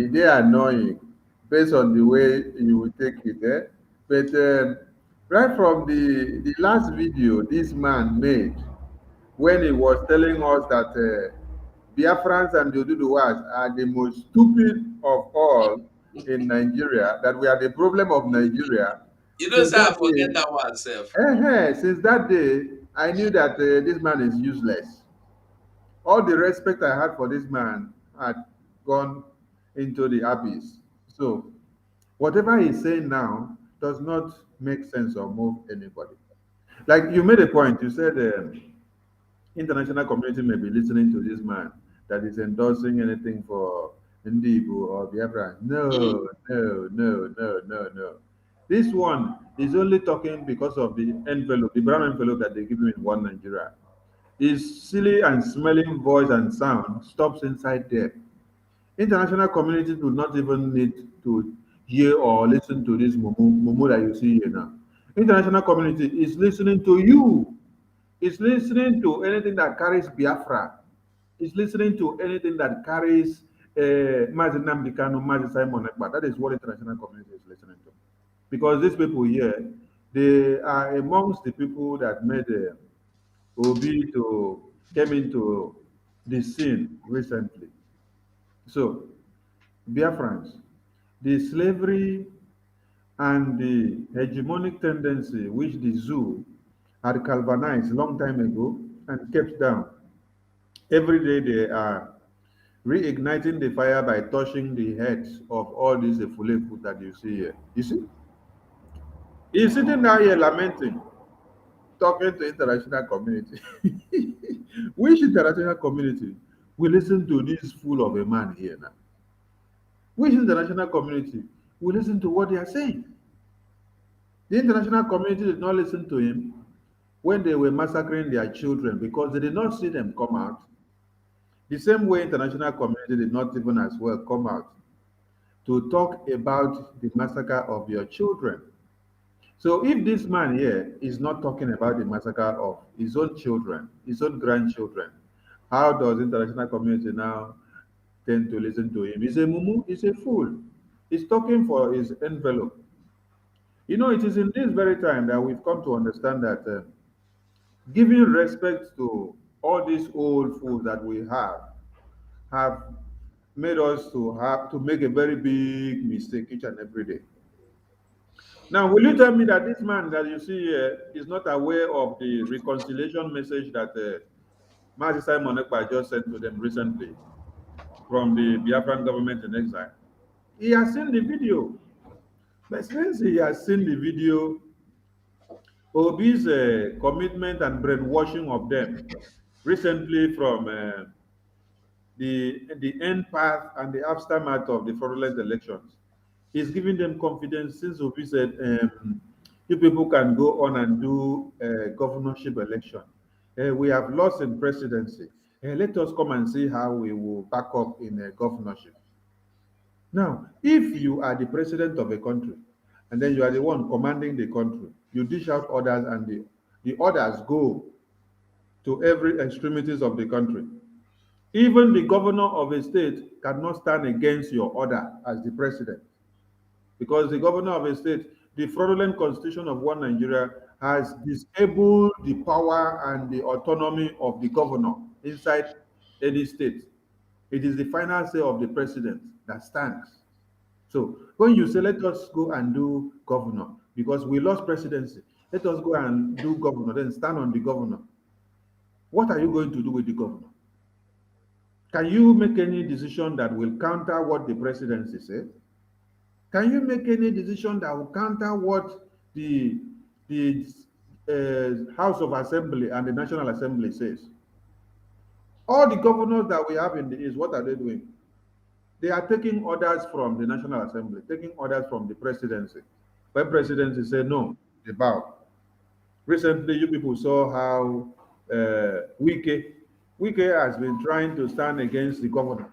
they are annoying based on the way you will take it. Eh? But right from the last video this man made, when he was telling us that Biafrans and the Oduduwas are the most stupid of all in Nigeria, that we are the problem of Nigeria. You know, Since sir, I that forget day, that one, self. since that day, I knew that this man is useless. All the respect I had for this man had gone into the abyss. So whatever he's saying now does not make sense or move anybody. Like you made a point, you said international community may be listening to this man that is endorsing anything for Ndibu or Biafra. Mm. No, no, no, no, no, no. This one is only talking because of the envelope, the brown envelope that they give him in one Nigeria. His silly and smelling voice and sound stops inside there. International community do not even need to hear or listen to this mumu that you see here now. International community is listening to you. It's listening to anything that carries Biafra. It's listening to anything that carries Mazi Nnamdi Kanu, Mazi Simon Ekpa. That is what international community is listening to. Because these people here, they are amongst the people that made Obi to came into the scene recently. So, Biafrans, the slavery and the hegemonic tendency which the zoo had galvanized long time ago and kept down. Every day they are reigniting the fire by touching the heads of all these Efulefu that you see here. You see? He's sitting down here lamenting, talking to international community. Which international community will listen to this fool of a man here now? Which international community will listen to what they are saying? The international community did not listen to him when they were massacring their children because they did not see them come out. The same way international community did not even as well come out to talk about the massacre of your children. So if this man here is not talking about the massacre of his own children, his own grandchildren, how does international community now tend to listen to him? He's a mumu, he's a fool. He's talking for his envelope. You know, it is in this very time that we've come to understand that giving respect to all these old fools that we have made us to have to make a very big mistake each and every day. Now, will you tell me that this man that you see here is not aware of the reconciliation message that Mazi Simon Ekpa just sent to them recently from the Biafran government in exile? He has seen the video. But since he has seen the video, Obi's commitment and brainwashing of them recently from the end path and the aftermath of the fraudulent elections is giving them confidence since Obi said, you people can go on and do a governorship election. We have lost in presidency. Let us come and see how we will back up in a governorship. Now, if you are the president of a country and then you are the one commanding the country, you dish out orders and the orders go to every extremities of the country. Even the governor of a state cannot stand against your order as the president because the governor of a state, the fraudulent constitution of one Nigeria has disabled the power and the autonomy of the governor inside any state. It is the final say of the president that stands. So when you say, let us go and do governor, because we lost presidency, let us go and do governor, then stand on the governor. What are you going to do with the governor? Can you make any decision that will counter what the presidency said? Can you make any decision that will counter what the House of Assembly and the National Assembly says? All the governors that we have in the East, what are they doing? They are taking orders from the National Assembly, taking orders from the presidency. When presidency say no, they bow. Recently, you people saw how Wike has been trying to stand against the governor.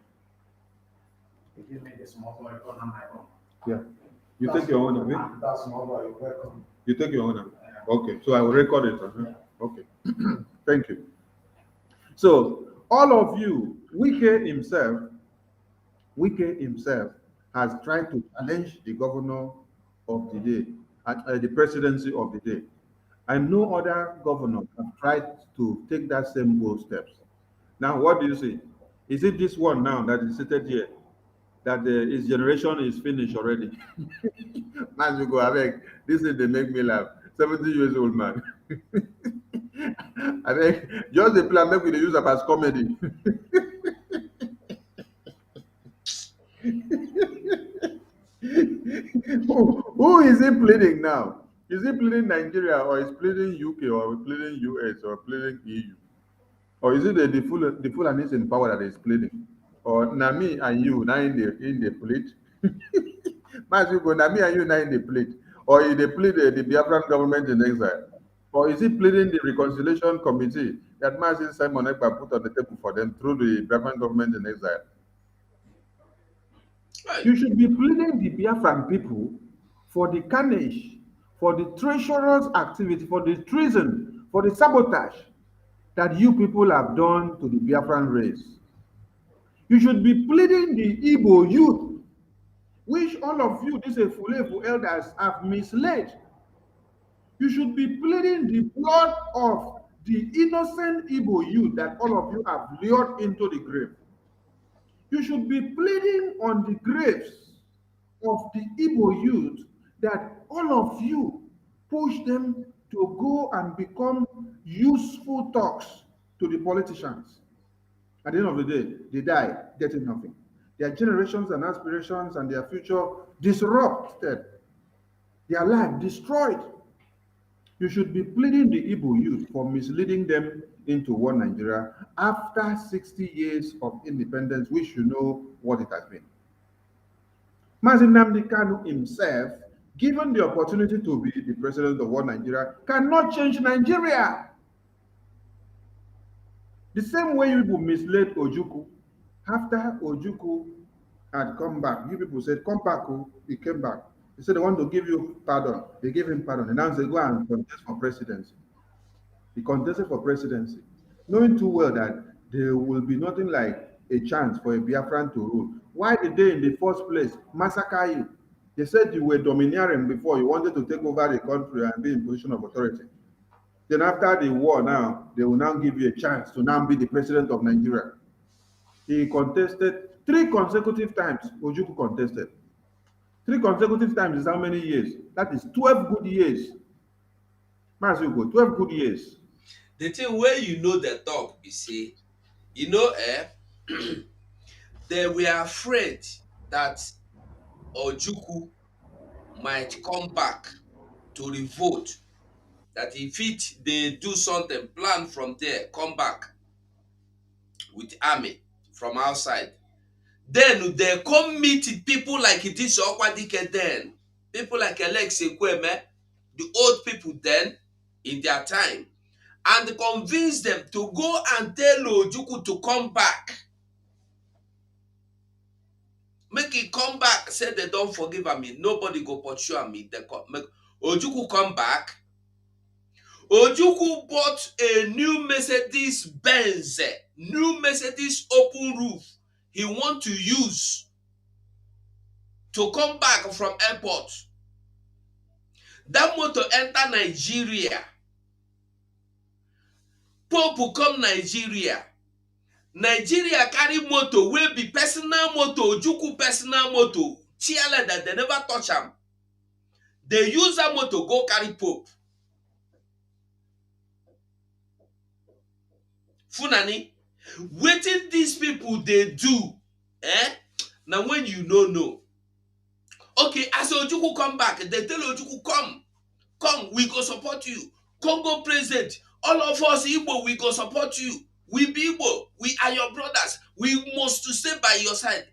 Give me the small boy on my own. Yeah. You take your own, okay? That small boy, welcome. You take your own. Okay, so I will record it. Okay. Thank you. So, all of you, Wike himself Wike himself has tried to challenge the governor of the day, the presidency of the day. And no other governor have tried to take that same bold steps. Now, what do you see? Is it this one now that is seated here that his generation is finished already? Man, you go, I beg. This is they make me laugh. 70 years old man. I beg, just the plan make we dey use am as comedy. Who is he pleading now? Is he pleading Nigeria or is pleading UK or pleading US or pleading EU? Or is it the Fulanis in power that is pleading? Or na me and you now in the plead? Mas you go na me and you now in the plead? Or is they plead the Biafran government in exile? Or is he pleading the reconciliation committee that Mazin Simon Ekpa put on the table for them through the Biafran government in exile? Right. You should be pleading the Biafran people for the carnage, for the treacherous activity, for the treason, for the sabotage that you people have done to the Biafran race. You should be pleading the Igbo youth, which all of you, these Efulefu elders, have misled. You should be pleading the blood of the innocent Igbo youth that all of you have lured into the grave. You should be pleading on the graves of the Igbo youth that all of you push them to go and become useful talks to the politicians. At the end of the day, they die getting nothing. Their generations and aspirations and their future disrupted, their life destroyed. You should be pleading the Igbo youth for misleading them into one Nigeria after 60 years of independence, which you know what it has been. Mazin Nnamdi Kanu himself, given the opportunity to be the president of one Nigeria, cannot change Nigeria. The same way you people misled Ojukwu, after Ojukwu had come back, you people said, come back, oh, he came back. He said they want to give you pardon. They gave him pardon. And now they go and contest for presidency. He contested for presidency, knowing too well that there will be nothing like a chance for a Biafran to rule. Why did they, in the first place, massacre you? They said you were domineering before, you wanted to take over the country and be in position of authority. Then after the war now, they will now give you a chance to now be the president of Nigeria. He contested 3 consecutive times. Ojukwu contested. 3 consecutive times is how many years? That is 12 good years. Masugo, 12 good years. The thing where you know the talk be say, you know, they were afraid that Ojuku might come back to revolt. That if they do something, plan from there, come back with army from outside. Then they come meet people like this Okwa Dike then. People like Alex Ekweme, the old people then, in their time, and convince them to go and tell Ojuku to come back. Make it come back, say they don't forgive me. Nobody go pursue me. Make Ojuku come back. Ojuku bought a new Mercedes Benz, new Mercedes open roof. He want to use to come back from airport. That motor enter Nigeria. Pope come Nigeria. Nigeria carry motor wey be personal motor, Ojukwu personal motor, chairlight that they never touch am. They use that motor go carry Pope. Funani, wetin these people dey do, na when you no know. Okay, as Ojukwu come back, they tell Ojukwu, come, we go support you. Congo president, all of us Igbo, we go support you. We be Igbo, we are your brothers. We must to stay by your side.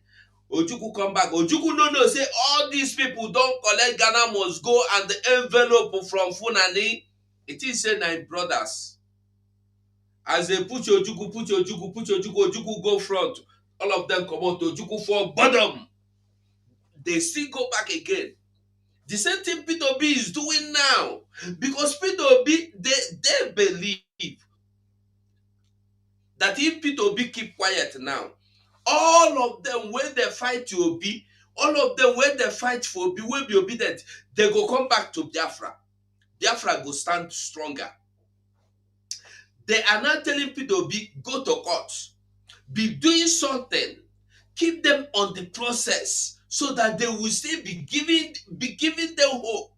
Ojukwu come back. Ojukwu no know say all these people don collect Ghana must go and the envelope from Funani. It is say na brothers. As they put Ojukwu, Ojukwu go front. All of them come out, Ojukwu for bottom. They still go back again. The same thing Peter Obi is doing now. Because Peter Obi, they believe that if Peter Obi keep quiet now, All of them when they fight to Obi, all of them when they fight for Obi, will be obedient. They go come back to Biafra. Biafra go stand stronger. They are now telling Peter Obi, go to court, be doing something, keep them on the process so that they will still be giving them hope.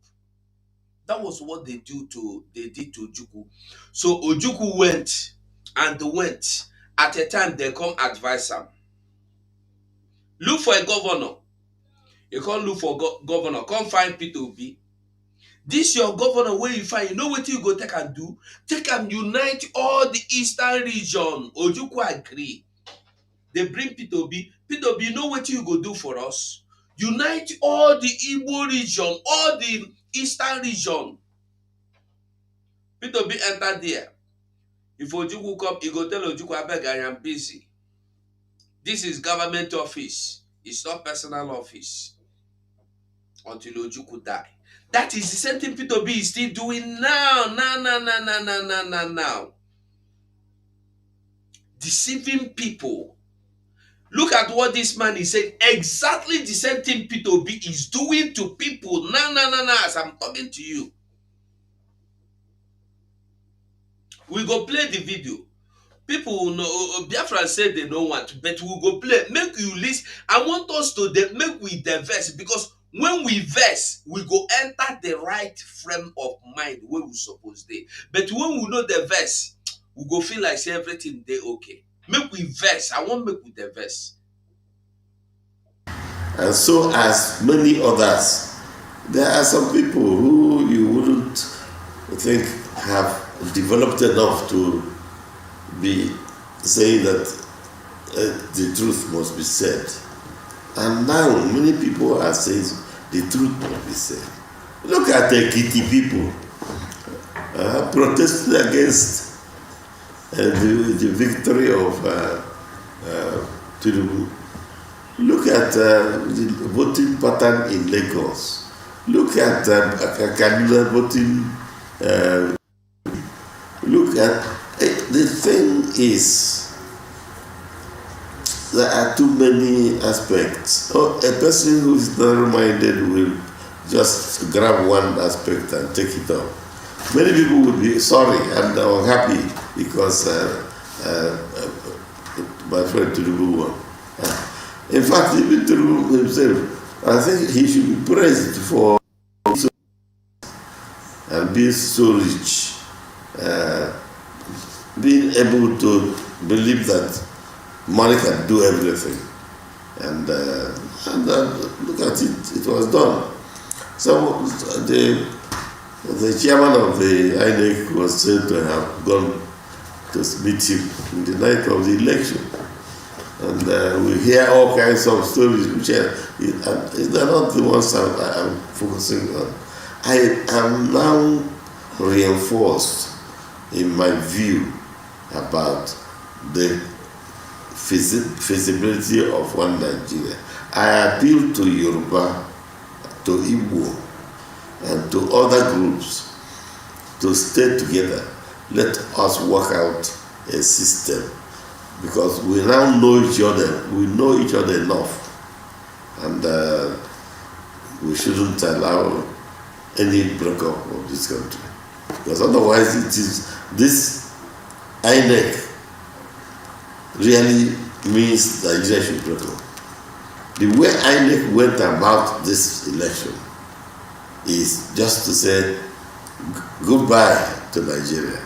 That was what they did to Ojukwu. So Ojukwu went and went. At a time they come advise him. Look for a governor. You can't look for governor. Come find Peter Obi. This your governor where you find, you know what you go take and do? Take and unite all the eastern region. Ojukwu agree. They bring Peter Obi. Peter Obi, you know what you go do for us? Unite all the Igbo region, all the eastern region. Peter Obi enter there. If Ojukwu come, he go tell Ojukwu, I beg, I am busy. This is government office. It's not personal office. Until Ojukwu die. That is the same thing Peter Obi is still doing now. Now. Deceiving people. Look at what this man is saying. Exactly the same thing Peter Obi is doing to people now, as I'm talking to you. We go play the video. People will know. Biafra said they don't want, but we go play. Make you listen. I want us to make we diverse, because when we verse, we go enter the right frame of mind where we suppose dey. But when we know the verse, we go feel like say everything dey okay. Make we verse. I want make we diverse. And so, as many others, there are some people who you wouldn't think have developed enough to be saying that the truth must be said. And now many people are saying the truth must be said. Look at the Ekiti people protesting against the victory of Tinubu. Look at the voting pattern in Lagos. Look at Kaduna voting. Look at the thing is, there are too many aspects. A person who is narrow-minded will just grab one aspect and take it up. Many people would be sorry and unhappy because my friend Tinubu won. In fact, even Tinubu himself, I think he should be praised for and being so rich, being able to believe that money can do everything. And look at it, it was done. So the chairman of the INEC was said to have gone to meet him in the night of the election. And we hear all kinds of stories, which they're not the ones I'm focusing on. I am now reinforced in my view about the feasibility of one Nigeria. I appeal to Yoruba, to Igbo, and to other groups to stay together. Let us work out a system, because we now know each other. We know each other enough, and we shouldn't allow any breakup of this country, because otherwise it is this INEC really means Nigeria should break up. The way INEC went about this election is just to say goodbye to Nigeria.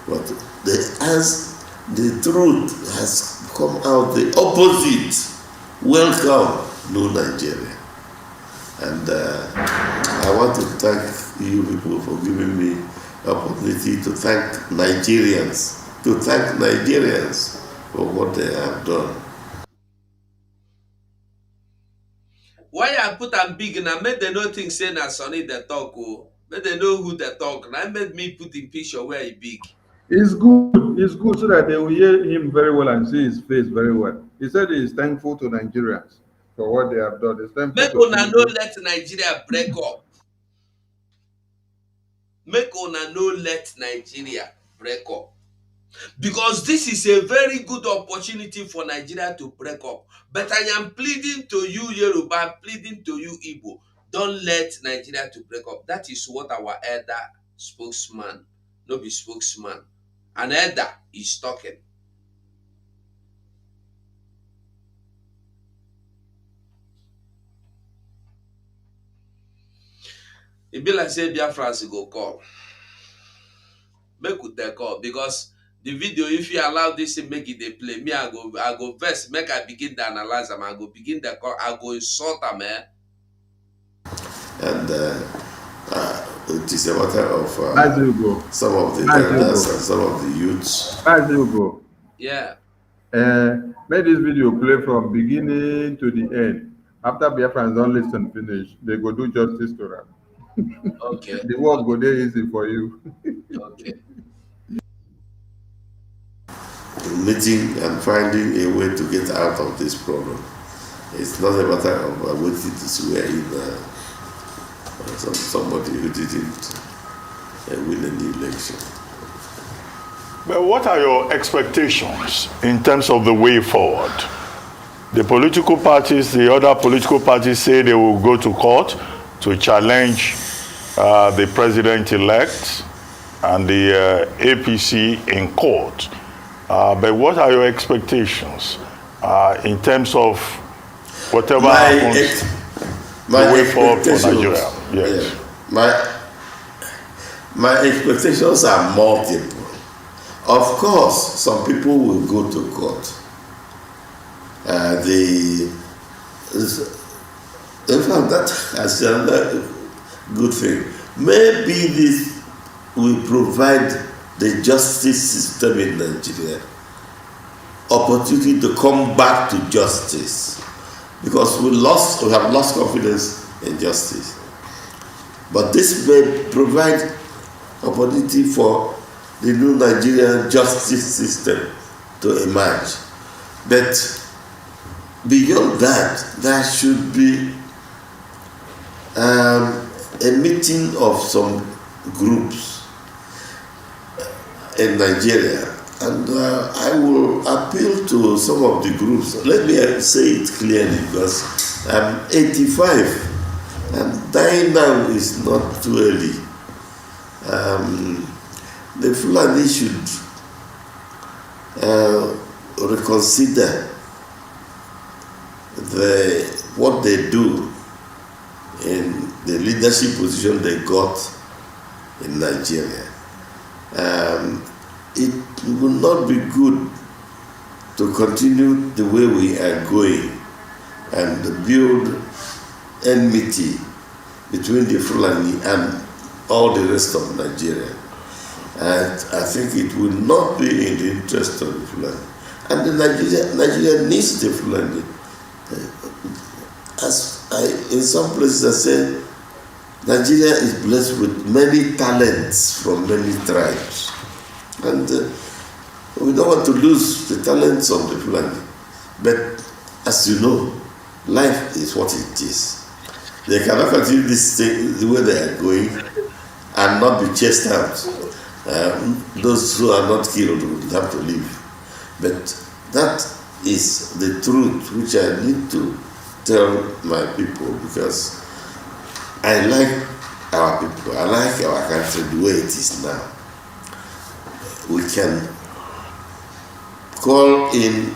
But the truth has come out the opposite. Welcome, new Nigeria. And I want to thank you people for giving me the opportunity to thank Nigerians, for what they have done. Why I put am big na make dem no think say na Sunny dey talk o. Make dem know who dey talk. Na made me put in picture where e big. It's good so that they will hear him very well and see his face very well. He said he is thankful to Nigerians for what they have done. He's thankful Make to una no Tinubu. let Nigeria break up. Make una no let Nigeria break up. Because this is a very good opportunity for Nigeria to break up. But I am pleading to you, Yoruba, pleading to you, Igbo, don't let Nigeria to break up. That is what our elder spokesman, no be spokesman, an elder is talking. E be like say Biafrans go call. Make we dey call because the video, if you allow this thing make it dey play, me I go vex, make I begin to analyze am, I go begin the call, I go insult am, eh? And it is a matter of some of the elders and some of the youths. Yeah. Make this video play from beginning to the end. After Biafrans don't listen finish, they go do justice to them. Okay. The work go there easy for you. Okay. Meeting and finding a way to get out of this problem. It's not a matter of waiting to swear in somebody who didn't win any election. But what are your expectations in terms of the way forward? The political parties, the other political parties say they will go to court to challenge the president-elect and the APC in court. But what are your expectations in terms of whatever happens, the way forward for Nigeria? Yes. My expectations are multiple. Of course, some people will go to court. In fact, that is another good thing. Maybe this will provide the justice system in Nigeria opportunity to come back to justice, because we have lost confidence in justice. But this may provide opportunity for the new Nigerian justice system to emerge. But beyond that, there should be a meeting of some groups in Nigeria, and I will appeal to some of the groups. Let me say it clearly, because I'm 85 and dying now is not too early. The Fulani should reconsider what they do in the leadership position they got in Nigeria. It will not be good to continue the way we are going and build enmity between the Fulani and all the rest of Nigeria. And I think it will not be in the interest of the Fulani. And Nigeria needs the Fulani. In some places I say, Nigeria is blessed with many talents from many tribes. And we don't want to lose the talents of the Fulani. But as you know, life is what it is. They cannot continue this thing the way they are going and not be chased out. Those who are not killed will have to leave. But that is the truth which I need to tell my people, because I like our people, I like our country the way it is now. We can call in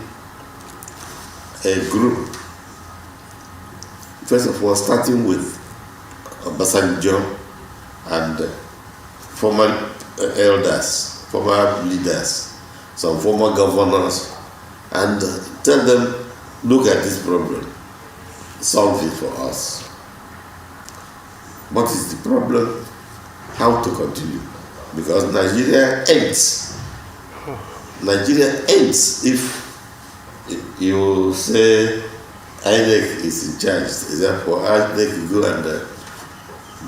a group, first of all, starting with Obasanjo and former elders, former leaders, some former governors, and tell them, look at this problem, solve it for us. What is the problem? How to continue? Because Nigeria ends. Nigeria ends if you say INEC is in charge. Therefore, INEC will go and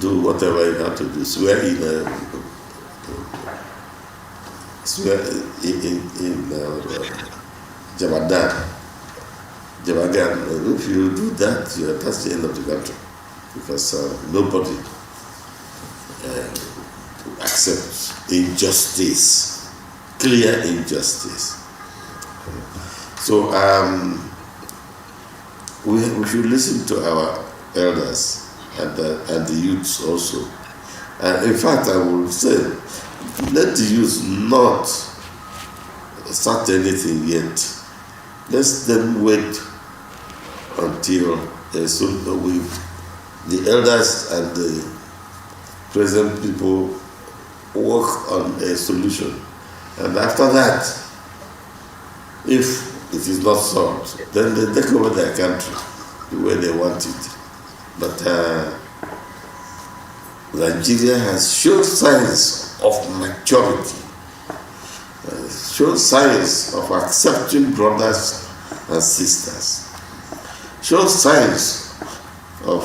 do whatever you have to do. Swear in Jamadan. If you do that, that's the end of the country, because nobody accepts injustice clear injustice. So we should listen to our elders and the youths also. And in fact, I will say, let the youth not start anything yet. Let them wait until the elders and the present people work on a solution. And after that, if it is not solved, then they take over their country the way they want it. But Nigeria has shown signs of maturity, shown signs of accepting brothers and sisters, shown signs of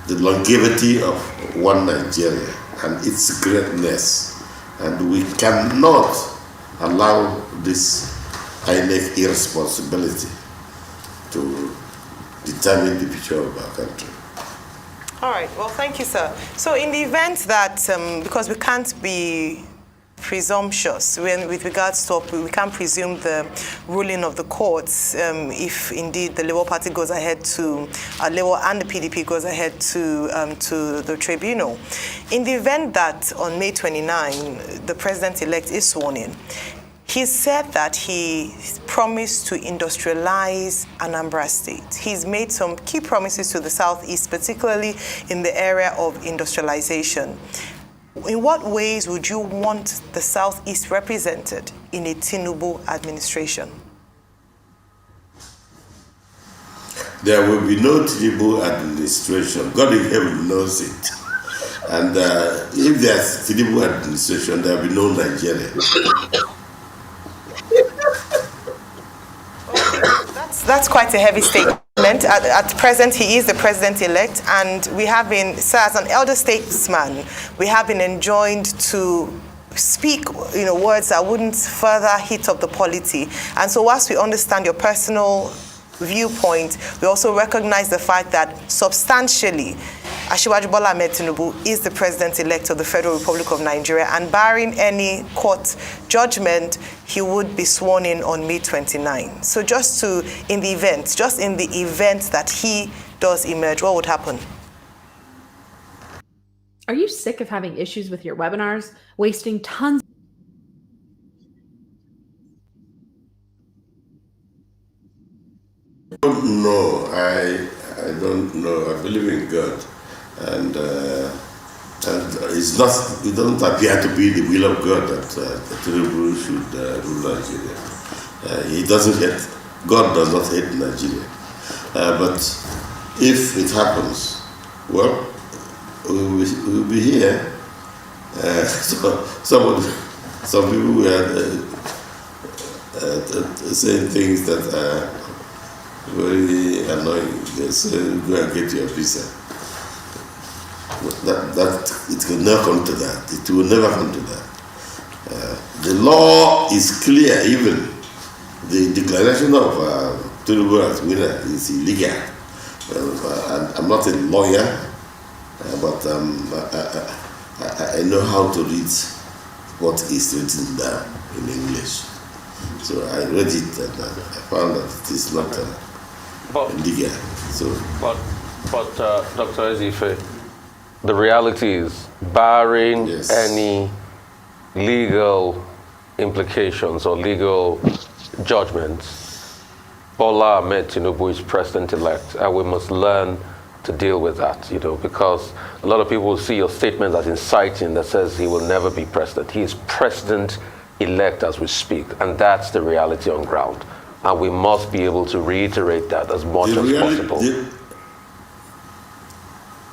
the longevity of one Nigeria and its greatness. And we cannot allow this INEC irresponsibility to determine the future of our country. All right. Well, thank you, sir. So in the event that, because we can't be presumptuous with regards to, we can't presume the ruling of the courts if indeed the Labour Party goes ahead to, Labour and the PDP goes ahead to the tribunal. In the event that on May 29, the president-elect is sworn in, he said that he promised to industrialize Anambra State. He's made some key promises to the Southeast, particularly in the area of industrialization. In what ways would you want the Southeast represented in a Tinubu administration? There will be no Tinubu administration. God in heaven knows it. And if there's Tinubu administration, there will be no Nigeria. That's quite a heavy statement. At present, he is the president-elect, and we have been, sir, as an elder statesman, we have been enjoined to speak, words that wouldn't further heat up the polity. And so, whilst we understand your personal viewpoint, we also recognize the fact that substantially, Asiwaju Bola Ahmed Tinubu is the president-elect of the Federal Republic of Nigeria, and barring any court judgment, he would be sworn in on May 29. So just in the event that he does emerge, what would happen? Are you sick of having issues with your webinars, wasting tons? No, I don't know. I believe in God. And it's not. It doesn't appear to be the will of God that Tinubu should rule Nigeria. He doesn't hate. God does not hate Nigeria. But if it happens, well, we'll be here. So some people were saying things that are very annoying. They say, "Go and get your visa." That it will never come to that. It will never come to that. The law is clear. Even the declaration of Tinubu as winner is illegal. I'm not a lawyer, but I know how to read what is written down in English. So I read it and I found that it is not illegal. So, but Dr. Ezife, the reality is, barring any legal implications or legal judgments, Bola Ahmed Tinubu is president-elect, and we must learn to deal with that, because a lot of people see your statement as inciting that says he will never be president. He is president-elect as we speak, and that's the reality on ground. And we must be able to reiterate that as much as possible.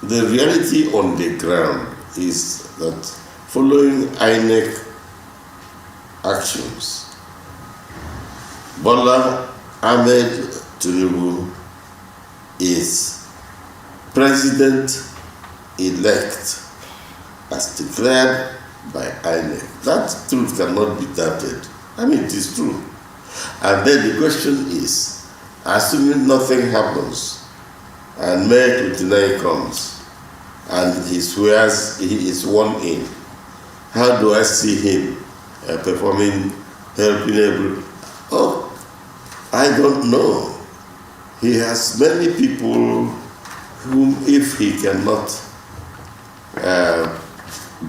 The reality on the ground is that following INEC actions, Bola Ahmed Tinubu is president-elect as declared by INEC. That truth cannot be doubted. It is true. And then the question is, assuming nothing happens, and May 29 comes, and he swears he is sworn in, how do I see him performing, helping every. Oh, I don't know. He has many people whom, if he cannot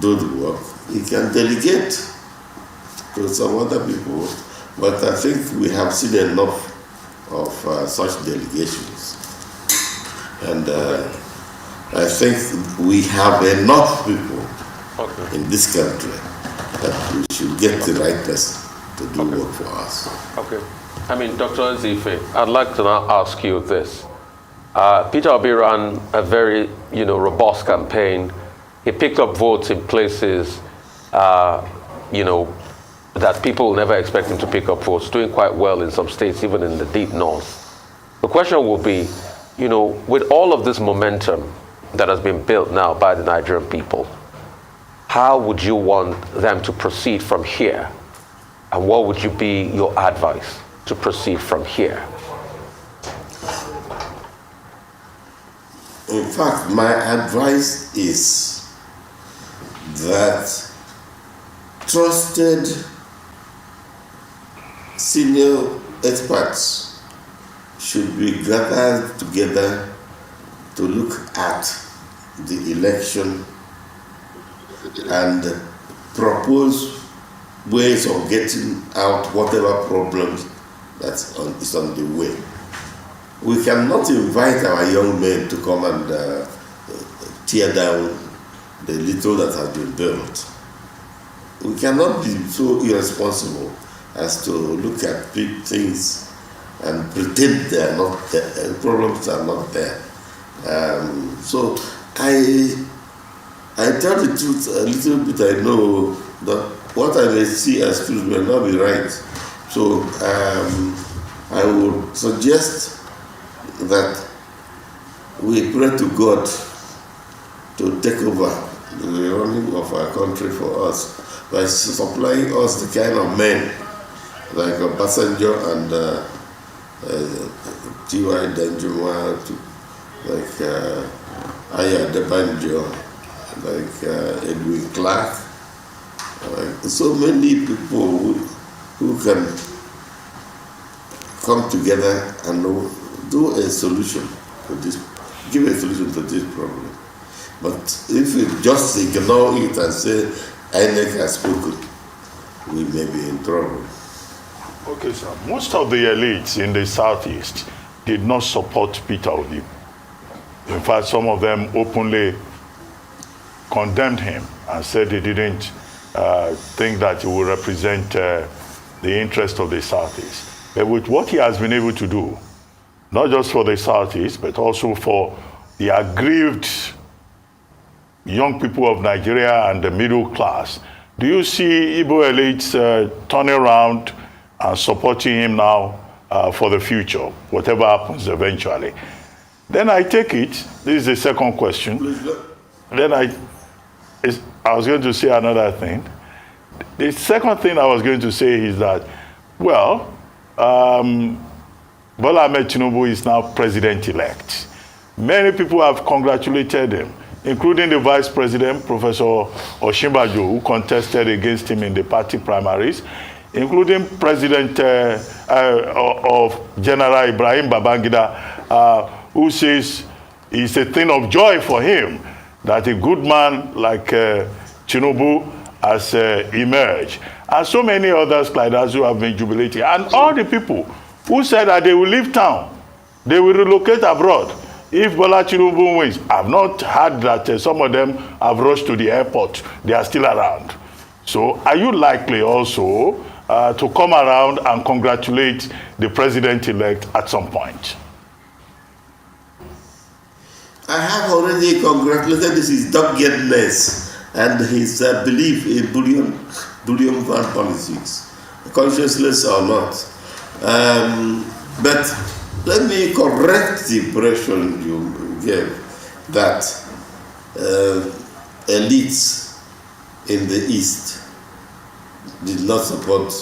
do the work, he can delegate to some other people. But I think we have seen enough of such delegations. And I think we have enough people in this country that we should get the right person to do work for us. Okay. I mean, Dr. Ezife, I'd like to now ask you this. Peter Obi ran a very, robust campaign. He picked up votes in places, that people will never expect him to pick up votes, doing quite well in some states, even in the deep north. The question will be, with all of this momentum that has been built now by the Nigerian people, how would you want them to proceed from here? And what would you be your advice to proceed from here? In fact, my advice is that trusted senior experts should be gathered together to look at the election and propose ways of getting out whatever problems is on the way. We cannot invite our young men to come and tear down the little that has been built. We cannot be so irresponsible as to look at big things and pretend they are not there, problems are not there. So I tell the truth a little bit. I know that what I may see as truth may not be right. So I would suggest that we pray to God to take over the running of our country for us by supplying us the kind of men like Obasanjo and T.Y. Danjuma, like Aya Debanjo, like Edwin Clark, like so many people who can come together and do a solution to this, give a solution to this problem. But if we just ignore it and say INEC has spoken, we may be in trouble. Okay, sir. Most of the elites in the Southeast did not support Peter Obi. In fact, some of them openly condemned him and said they didn't think that he would represent the interest of the Southeast. But with what he has been able to do, not just for the Southeast, but also for the aggrieved young people of Nigeria and the middle class, do you see Igbo elites turning around and supporting him now for the future, whatever happens eventually? Then I take it, this is the second question. Then I was going to say another thing. The second thing I was going to say is that, well, Bola Ahmed Tinubu is now president-elect. Many people have congratulated him, including the vice president, Professor Osinbajo, who contested against him in the party primaries, including President of General Ibrahim Babangida, who says it's a thing of joy for him that a good man like Tinubu has emerged. And so many others like that who have been jubilating. And all the people who said that they will leave town, they will relocate abroad if Bola Tinubu wins. I've not heard that some of them have rushed to the airport. They are still around. So are you likely also to come around and congratulate the president-elect at some point? I have already congratulated his doggedness and his belief in bullion van politics, conscienceless or not. But let me correct the impression you gave that elites in the East did not support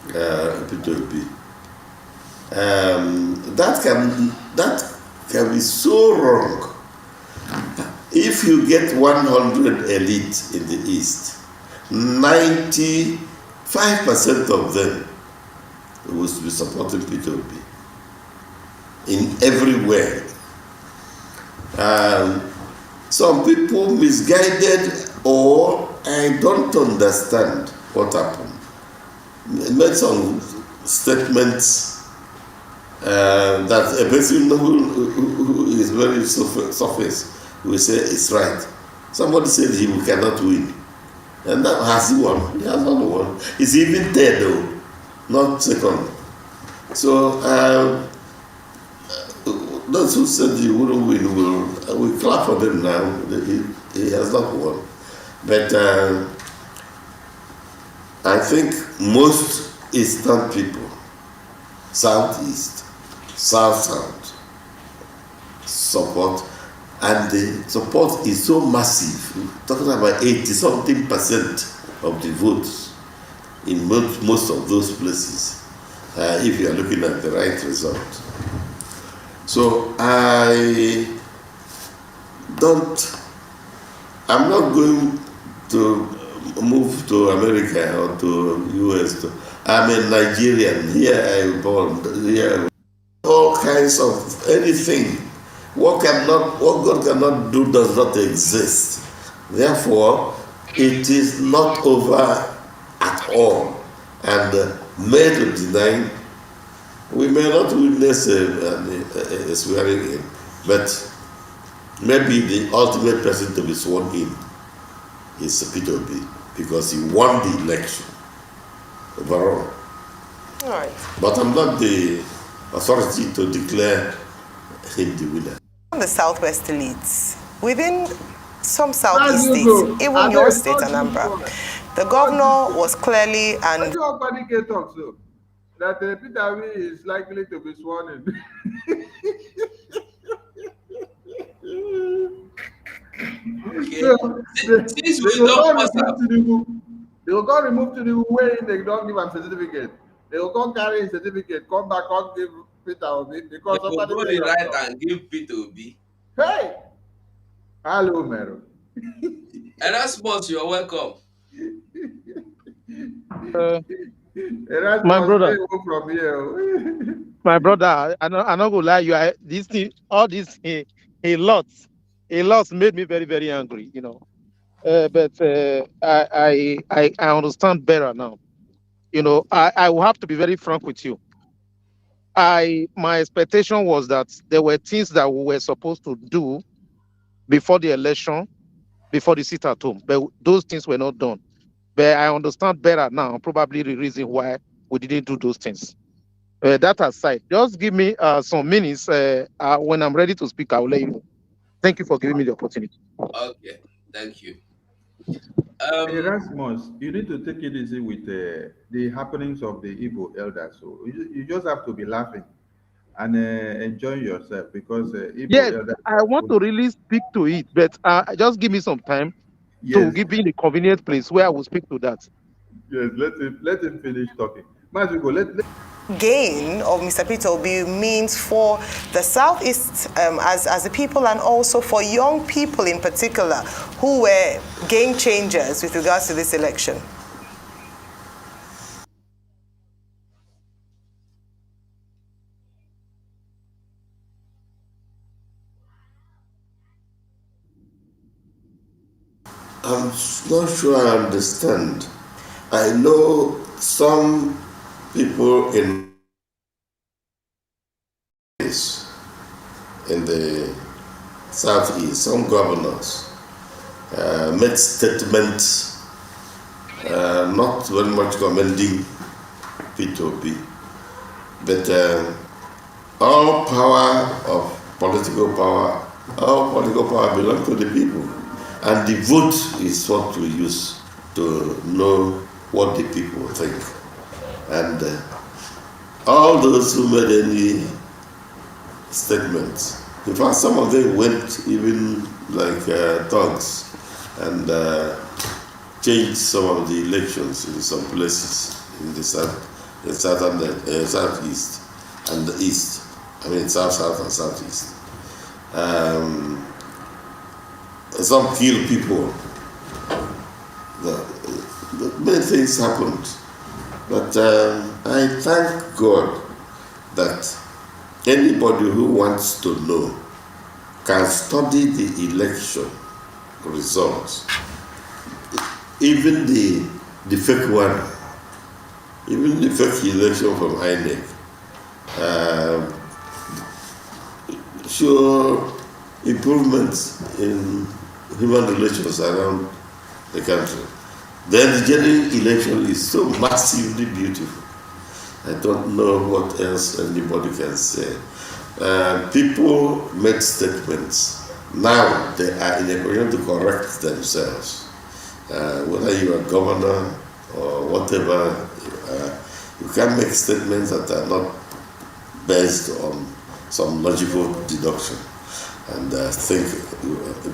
Peter Obi. That can be so wrong. If you get 100 elites in the East 95% of them will be supporting Peter Obi in everywhere. Some people misguided, or I don't understand what happened. Made some statements that a person who is very surface will say it's right. Somebody said he cannot win. And now has he won? He has not won. He's even third though, not second. So those who said he wouldn't win will clap for them now. He has not won. But I think most Eastern people, Southeast, South, support, and the support is so massive. We're talking about 80-something% of the votes in most of those places, if you are looking at the right result. So I'm not going to move to America or to US. I'm a Nigerian. Here I was born. Here, all kinds of anything. What God cannot do does not exist. Therefore, it is not over at all. And May 29, we may not witness a swearing in, but maybe the ultimate person to be sworn in is Peter Obi, because he won the election overall. All right. But I'm not the authority to declare him the winner. The Southwest elites, within some Southeast states, even your state, Anambra, the governor was clearly and. Okwadike talks so that Peter Obi is likely to be sworn in. Okay. So, Since we don't pass up. they will go remove to the way they don't give him certificate. They will go carry his certificate, come back and give Peter Obi because They will go the right and give Peter Obi. Hey! Hello, Mero. Erasmus, you're welcome. My brother. From here. My brother, I'm not gonna lie, this thing, all this a lot made me very, very angry, you know. But I understand better now. You know, I will have to be very frank with you. My expectation was that there were things that we were supposed to do before the election, before the sit at home, but those things were not done. But I understand better now, probably the reason why we didn't do those things. That aside, just give me some minutes. When I'm ready to speak, I will let you know. Thank you for giving me the opportunity. Okay, thank you. Erasmus, you need to take it easy with the happenings of the Igbo elders. So you just have to be laughing and enjoying yourself because Igbo yes, elders. I want to really speak to it, but just give me some time to give me the convenient place where I will speak to that. Yes, let him finish talking. Mazugo, let gain of Mr. Peter Obi means for the Southeast as a people, and also for young people in particular who were game changers with regards to this election? I'm not sure I understand. I know some people in the Southeast, some governors made statements not very much commending Peter Obi, but all political power belongs to the people, and the vote is what we use to know what the people think. And all those who made any statements, in fact, some of them went even like thugs and changed some of the elections in some places in the southeast and the east. I mean, south and southeast. Some kill people. many things happened. But I thank God that anybody who wants to know can study the election results, even the fake one, even the fake election from INEC, show improvements in human relations around the country. Then the general election is so massively beautiful. I don't know what else anybody can say. People made statements. Now they are in a position to correct themselves. Whether you are governor or whatever, you can make statements that are not based on some logical deduction. And I think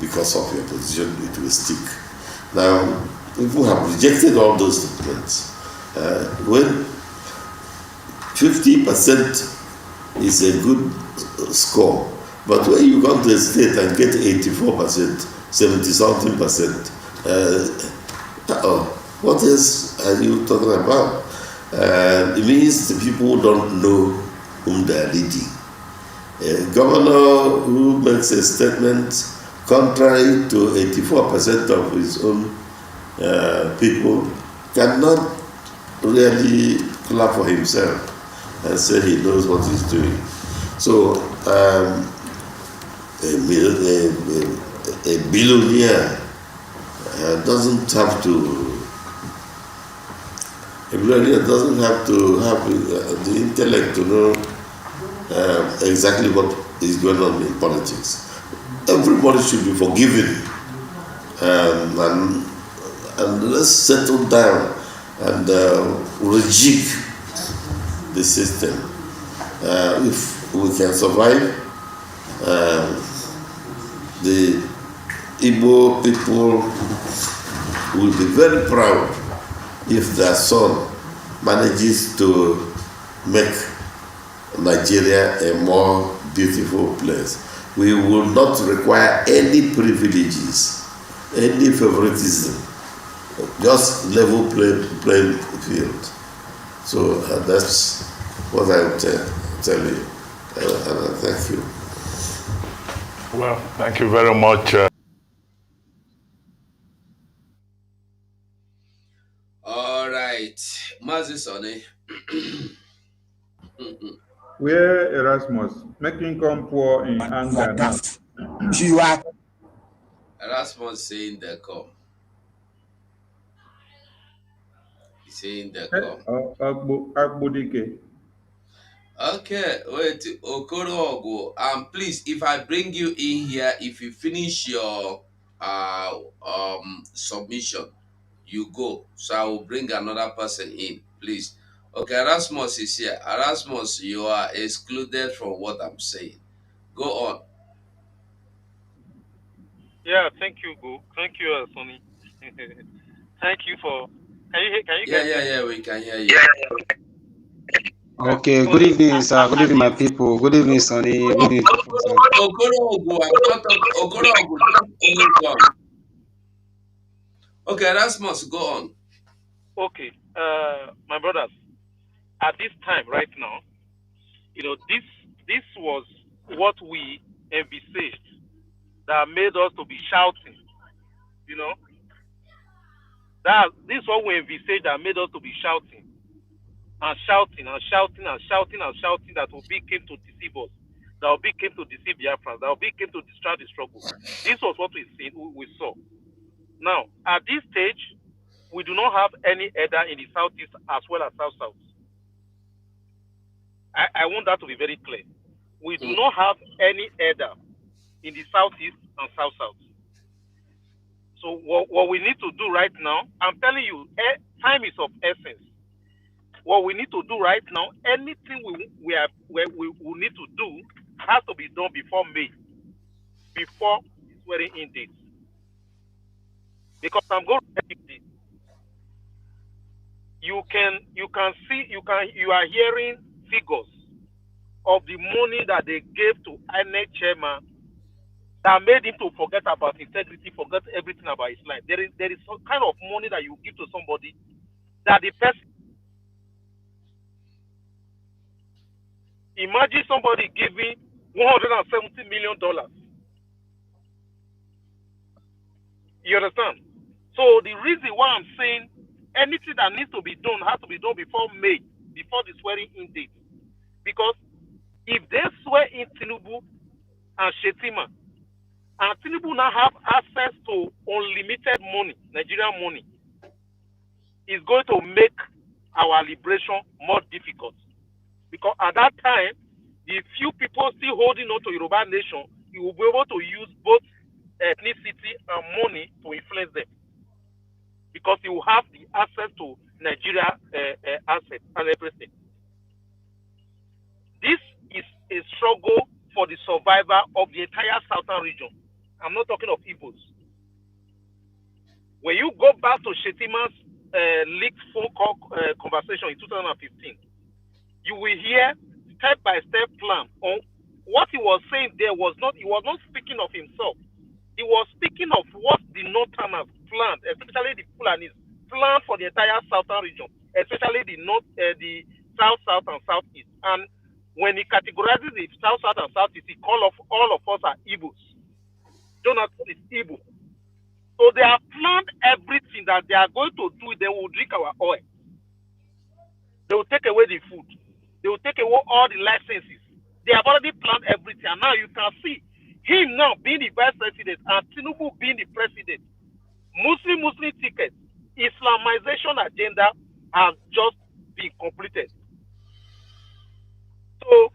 because of your position, it will stick. Now, people have rejected all those statements. When 50% is a good score, but when you come to a state and get 84%, 70-something percent, what else are you talking about? It means the people don't know whom they are leading. A governor who makes a statement contrary to 84% of his own people cannot really clap for himself and say he knows what he's doing. So a billionaire doesn't have to have the intellect to know exactly what is going on in politics. Everybody should be forgiven, and let's settle down and rejig the system. If we can survive, the Igbo people will be very proud if their son manages to make Nigeria a more beautiful place. We will not require any privileges, any favoritism, just level playing field. So that's what I would tell you, and thank you. Well, thank you very much. All right, Mazi Sonny. Where Erasmus, making come poor in anger now. Erasmus saying they come. He's saying they come. Okwa Dike. Okay, wait, Okoro, please, if I bring you in here, if you finish your submission, you go. So I will bring another person in, please. Okay, Erasmus is here. Erasmus, you are excluded from what I'm saying. Go on. Yeah, thank you, Go. Thank you, Sonny. Thank you for. Can you guys hear me? Yeah, we can hear you. Okay, good evening, sir. Good evening, my people. Good evening, Sonny. Good evening, Professor. Okay, Erasmus, go on. Okay, my brothers. At this time, right now, this was what we envisaged that made us to be shouting. This is what we envisaged that made us to be shouting and shouting and shouting and shouting and shouting that Obi came to deceive us, that Obi came to deceive Biafrans, that Obi came to distract the struggle. This was what we saw. Now, at this stage, we do not have any elder in the southeast as well as south-south. I want that to be very clear. We do not have any elder in the southeast and south-south. So what we need to do right now, I'm telling you, time is of essence. What we need to do right now, anything we need to do has to be done before May, before the swearing-in date. Because I'm going to tell you this. You are hearing figures of the money that they gave to INEC chairman that made him to forget about integrity, forget everything about his life. There is some kind of money that you give to somebody that the person. Imagine somebody giving $170 million. You understand? So the reason why I'm saying anything that needs to be done has to be done before May, before the swearing in date. Because if they swear in Tinubu and Shetima, and Tinubu now have access to unlimited money, Nigerian money, is going to make our liberation more difficult. Because at that time, the few people still holding on to Yoruba nation, you will be able to use both ethnicity and money to influence them. Because you will have the access to Nigeria assets and everything. This is a struggle for the survival of the entire southern region. I'm not talking of Igbos. When you go back to Shetima's leaked phone call conversation in 2015, you will hear step-by-step plan on what he was saying. He was not speaking of himself. He was speaking of what the Northerners planned, especially the Fulanis planned for the entire southern region, especially the south, and southeast. And when he categorizes the south, and southeast, he calls all of us are Igbos. Jonathan is Igbo. So they have planned everything that they are going to do. They will drink our oil. They will take away the food. They will take away all the licenses. They have already planned everything. And now you can see him now being the vice president and Tinubu being the president. Muslim ticket, Islamization agenda has just been completed. So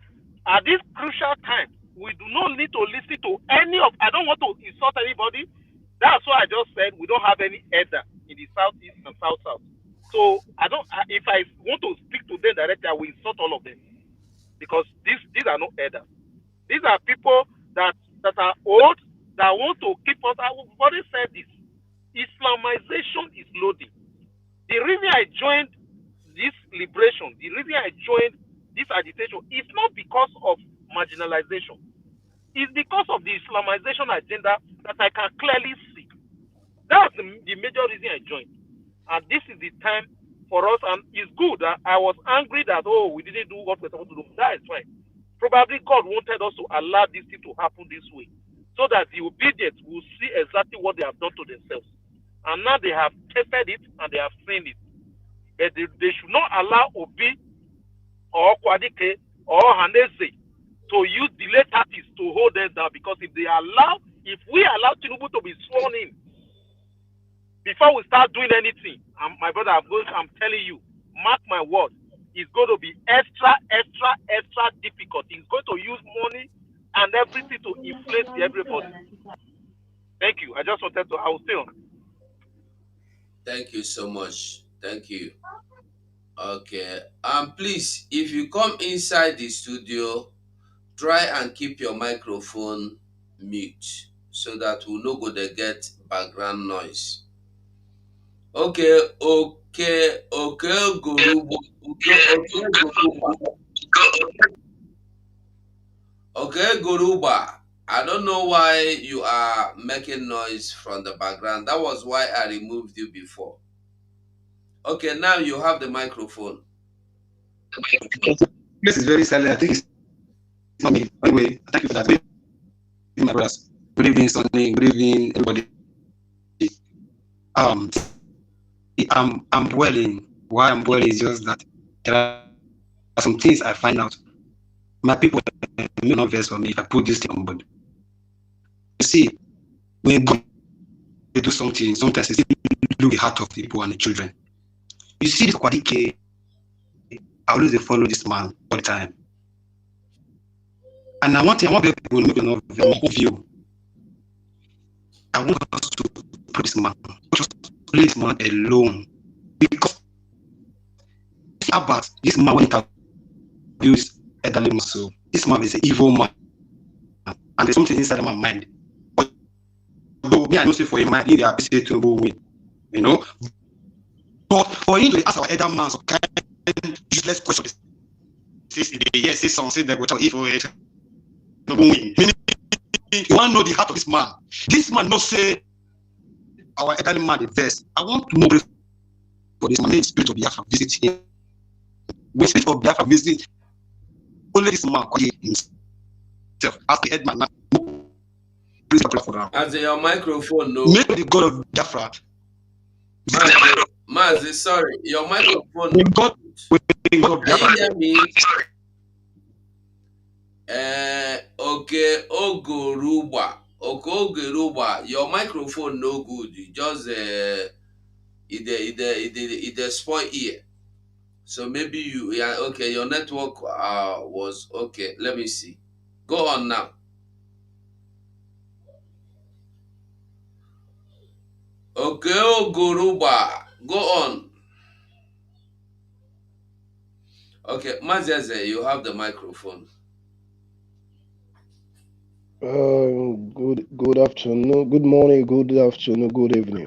at this crucial time, we do not need to listen to any of, I don't want to insult anybody. That's why I just said we don't have any elder in the southeast and south. So if I want to speak to them directly, I will insult all of them. Because these are not elders. These are people that are old, that want to keep us. I've already said this. Islamization is loading. The reason I joined this liberation, the reason I joined this agitation is not because of marginalization. It's because of the Islamization agenda that I can clearly see. That's the major reason I joined. And this is the time for us, and it's good. I was angry that, we didn't do what we're supposed to do. That is fine. Probably God wanted us to allow this thing to happen this way, so that the obedient will see exactly what they have done to themselves. And now they have tested it and they have seen it. But they should not allow Obi or Okwadike or Haneze to use delay tactics to hold them down, because if we allow Tinubu to be sworn in before we start doing anything, my brother, I'm telling you, mark my word, it's going to be extra difficult. He's going to use money and everything to inflate everybody. Thank you. I just wanted to, I will stay on. Thank you so much. Thank you. Okay. Please, if you come inside the studio, try and keep your microphone mute so that we no go dey get background noise. Okay, Goruba. Okay, Goruba. I don't know why you are making noise from the background. That was why I removed you before. Okay, now you have the microphone. This is very silent. I think it's not me. Anyway, thank you for that. Good evening, my brothers. Good evening, Sonny. Good evening, everybody. I'm dwelling. Why I'm dwelling is just that there are some things I find out. My people may not verse for me if I put this thing on board. You see, when God do something, sometimes it's look the heart of people and the children. You see this Okwadike, I always follow this man all the time. And I want people to make an view. I want us to put this man, just leave this man alone. Because about this man when he abused elderly muscle, this man is an evil man. And there's something inside of my mind. But me, I don't say for a man, he appreciate to win. You know? But for him to ask our elder man some kind of useless questions, say something that will tell evil. You want to know the heart of this man. This man not say our elderly man is best. I want to know but it's my spirit of Biafra visit him. When spirit of Biafra visit, only this man himself as the headman now. As in your microphone, no. Make the God of Biafra. Mazi, sorry, your microphone. God Can you hear me? Okay, Ogoruba. Okay, Ogoruba. Your microphone no good. You just it spoil ear. So maybe you okay. Your network was okay. Let me see. Go on now. Okay, Ogoruba. Go on. Okay, Mazeze, you have the microphone. Good afternoon, good morning, good afternoon, good evening.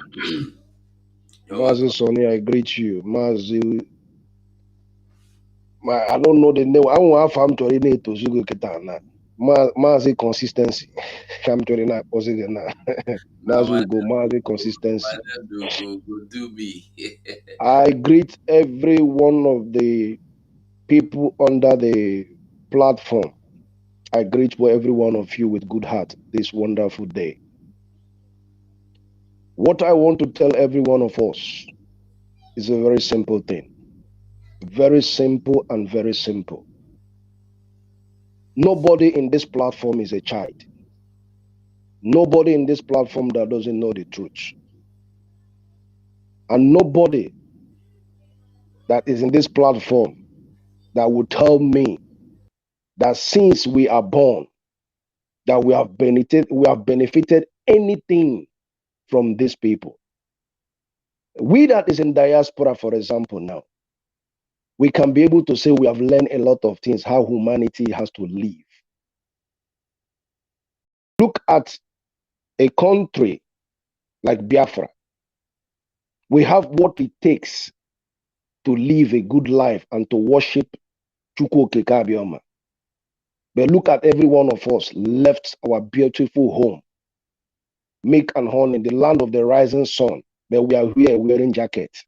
Mazi Sonny, I greet you. Mazi, I don't know the name. I won't have to read it to Zugo Ketana. Mazi consistency. I'm telling you, Mazi go Mazi consistency. Go do me. I greet every one of the people under the platform. I greet every one of you with good heart this wonderful day. What I want to tell every one of us is a very simple thing. Very simple and very simple. Nobody in this platform is a child. Nobody in this platform that doesn't know the truth. And nobody that is in this platform that will tell me that since we are born, that we have benefited anything from these people. We that is in diaspora, for example, now, we can be able to say we have learned a lot of things, how humanity has to live. Look at a country like Biafra. We have what it takes to live a good life and to worship Chukwu Okike Abioma. But look at every one of us left our beautiful home, milk and honey, in the land of the rising sun, but we are here wearing jackets.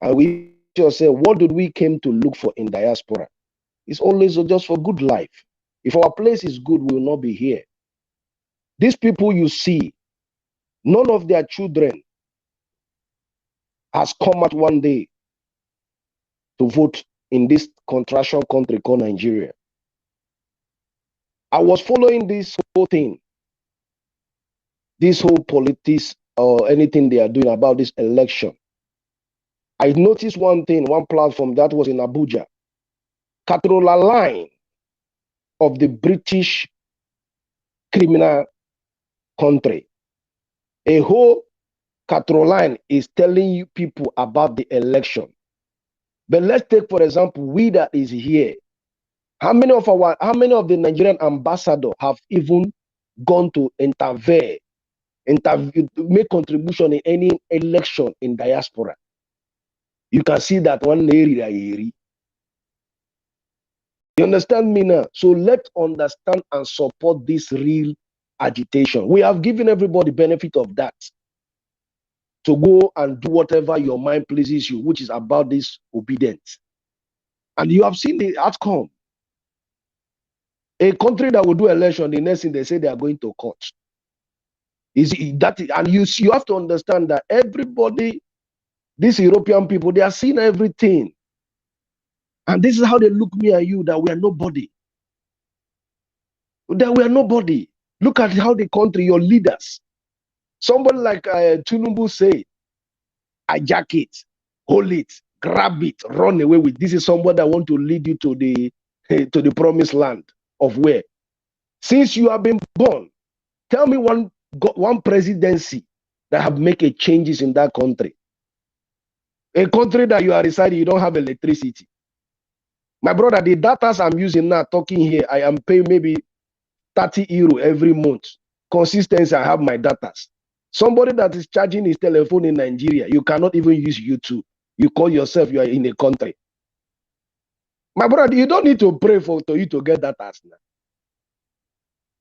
And we just say, what did we came to look for in diaspora? It's always just for good life. If our place is good, we will not be here. These people you see, none of their children has come out one day to vote in this contraction country called Nigeria. I was following this whole thing, this whole politics or anything they are doing about this election. I noticed one thing, one platform that was in Abuja, Cathedral line of the British criminal country. A whole Cathedral line is telling you people about the election. But let's take, for example, we that is here. How many of the Nigerian ambassadors have even gone to intervene, make contribution in any election in diaspora? You can see that one area. You understand me now? So let's understand and support this real agitation. We have given everybody benefit of that to go and do whatever your mind pleases you, which is about this obedience. And you have seen the outcome. A country that will do election, the next thing they say they are going to court. Is that, and you have to understand that everybody, these European people, they are seeing everything. And this is how they look me and you, that we are nobody. That we are nobody. Look at how the country, your leaders. Somebody like Tinubu say, hijack it, hold it, grab it, run away with. This is somebody that want to lead you to the promised land of where? Since you have been born, tell me one presidency that have made a changes in that country. A country that you are residing, you don't have electricity. My brother, the data I'm using now, talking here, I am paying maybe 30 euro every month. Consistency, I have my data. Somebody that is charging his telephone in Nigeria, you cannot even use YouTube. You call yourself, you are in a country. My brother, you don't need to pray for you to get that as now.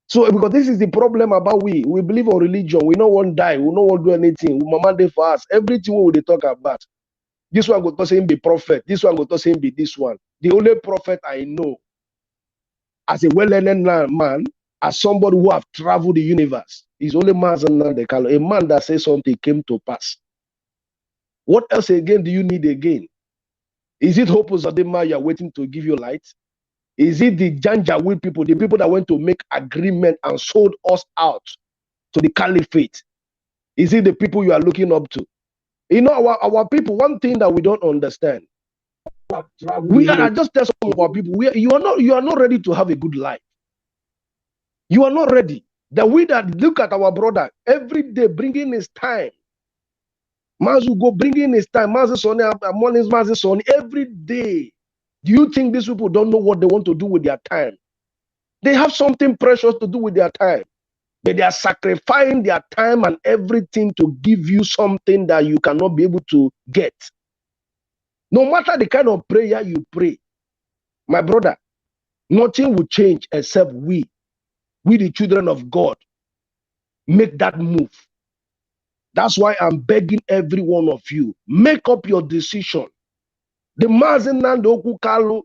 So, because this is the problem about we believe on religion. We don't want to die. We don't want to do anything. We mama dey for us. Everything we talk about. This one go to say him be prophet. This one go to say him be this one. The only prophet I know as a well-learned man, as somebody who have traveled the universe, is only Mazen Nandekalo, a man that says something came to pass. What else again do you need again? Is it Hope Uzodinma you're waiting to give you light? Is it the Janjaweed people, the people that went to make agreement and sold us out to the caliphate? Is it the people you are looking up to? You know, our people, one thing that we don't understand, I just tell some of our people, you are not ready to have a good life. You are not ready. That we that look at our brother every day bringing his time. Mazu go bringing his time. Mazu Sonny, mornings, Mazu Sonny, every day. Do you think these people don't know what they want to do with their time? They have something precious to do with their time. But they are sacrificing their time and everything to give you something that you cannot be able to get. No matter the kind of prayer you pray, my brother, nothing will change except we the children of God, make that move. That's why I'm begging every one of you, make up your decision. The Mazen Nando Okukalo,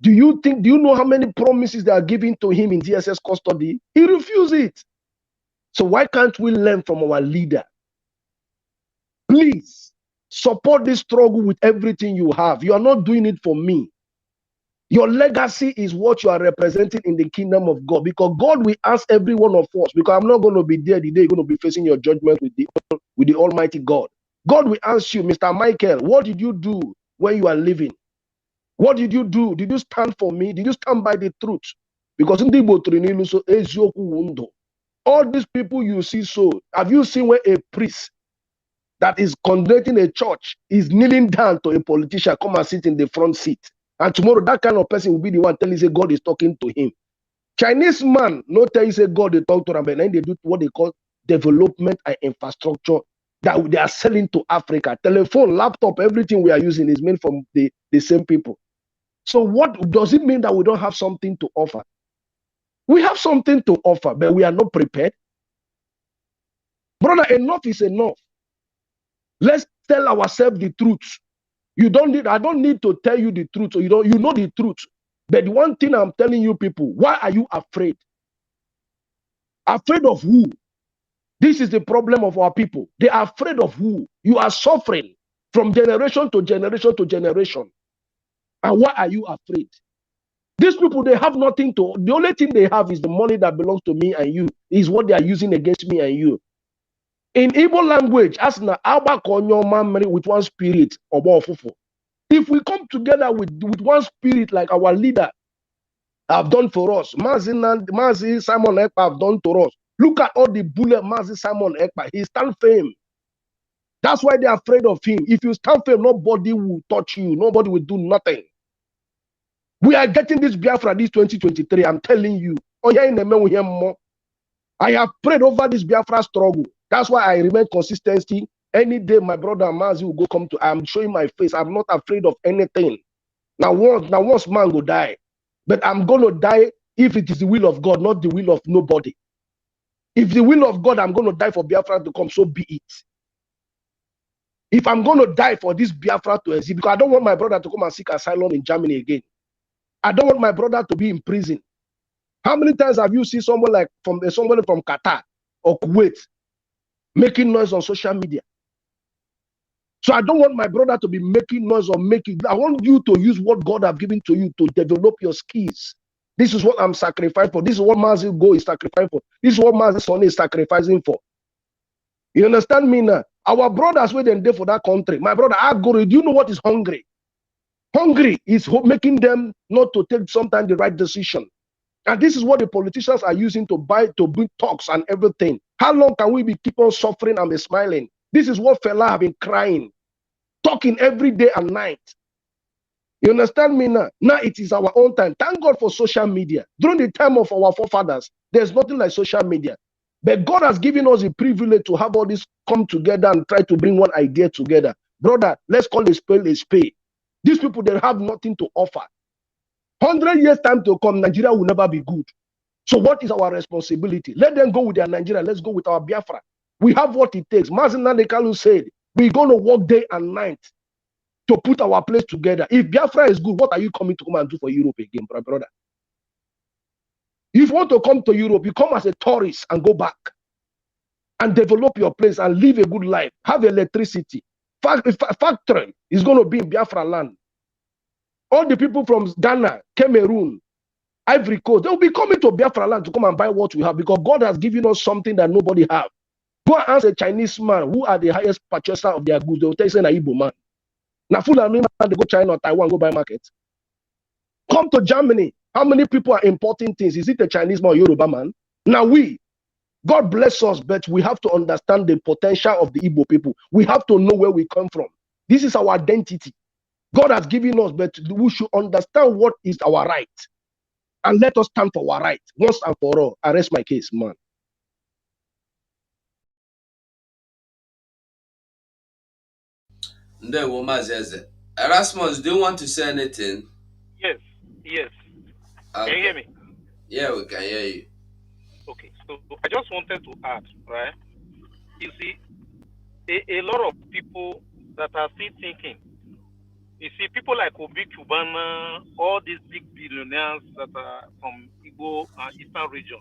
do you know how many promises they are giving to him in DSS custody? He refused it. So why can't we learn from our leader? Please support this struggle with everything you have. You are not doing it for me. Your legacy is what you are representing in the kingdom of God, because God will ask every one of us, because I'm not going to be there the day you're going to be facing your judgment with the Almighty God. God will ask you, Mr. Michael, what did you do when you are living? What did you do? Did you stand for me? Did you stand by the truth? Because in the all these people you see, so have you seen where a priest that is conducting a church is kneeling down to a politician come and sit in the front seat? And tomorrow that kind of person will be the one telling you say God is talking to him. Chinese man no tell you say God they talk to them, but then they do what they call development and infrastructure that they are selling to Africa. Telephone, laptop, everything we are using is made from the same people. So what does it mean that we don't have something to offer? We have something to offer, but we are not prepared. Brother, enough is enough. Let's tell ourselves the truth. I don't need to tell you the truth. So you know the truth. But one thing I'm telling you people, why are you afraid? Afraid of who? This is the problem of our people. They are afraid of who? You are suffering from generation to generation to generation. And why are you afraid? These people, they have nothing to, the only thing they have is the money that belongs to me and you, is what they are using against me and you. In Igbo language, as na aba konyo mamri with one spirit, if we come together with one spirit like our leader have done for us, Mazi Simon Ekpa have done to us. Look at all the bullet Mazi Simon Ekpa. He stand firm. That's why they are afraid of him. If you stand firm, nobody will touch you. Nobody will do nothing. We are getting this Biafra this 2023. I'm telling you. I have prayed over this Biafra struggle. That's why I remain consistency. Any day my brother Mazi will go come to, I'm showing my face. I'm not afraid of anything. Now once man will die. But I'm going to die if it is the will of God, not the will of nobody. If the will of God, I'm going to die for Biafra to come, so be it. If I'm going to die for this Biafra to exist, because I don't want my brother to come and seek asylum in Germany again. I don't want my brother to be in prison. How many times have you seen somebody from Qatar or Kuwait making noise on social media? So I don't want my brother to be making noise or I want you to use what God have given to you to develop your skills. This is what I'm sacrificing for. This is what Mazi Go is sacrificing for. This is what Mazi Sonny is sacrificing for. You understand me now? Our brothers waiting there for that country. My brother, do you know what is hungry? Hungry is making them not to take sometimes the right decision. And this is what the politicians are using to bring talks and everything. How long can we keep on suffering and be smiling? This is what fella have been crying, talking every day and night. You understand me now? Now it is our own time. Thank God for social media. During the time of our forefathers, there's nothing like social media. But God has given us a privilege to have all this come together and try to bring one idea together. Brother, let's call a spade a spade. These people, they have nothing to offer. 100 years time to come, Nigeria will never be good. So what is our responsibility? Let them go with their Nigeria. Let's go with our Biafra. We have what it takes. Mazi Nandekalu said, we're going to work day and night. to put our place together. If Biafra is good, what are you coming to come and do for Europe again, brother? If you want to come to Europe, you come as a tourist and go back and develop your place and live a good life. Have electricity. Factory is going to be in Biafra land. All the people from Ghana, Cameroon, Ivory Coast, they will be coming to Biafra land to come and buy what we have because God has given us something that nobody have. Go and ask a Chinese man who are the highest purchaser of their goods. They will tell you, say, na Igbo man. Na Fulani man, they go China or Taiwan, go buy market. Come to Germany. How many people are importing things? Is it a Chinese man or Yoruba man? Now God bless us, but we have to understand the potential of the Igbo people. We have to know where we come from. This is our identity. God has given us, but we should understand what is our right. And let us stand for our right once and for all. I rest my case, man. Ndewo Mazeze. Erasmus, do you want to say anything? Yes. Okay. Can you hear me? Yeah, we can hear you. Okay, so I just wanted to add, right? You see, a lot of people that are still thinking. You see, people like Obi Kubana, all these big billionaires that are from Igbo and Eastern region,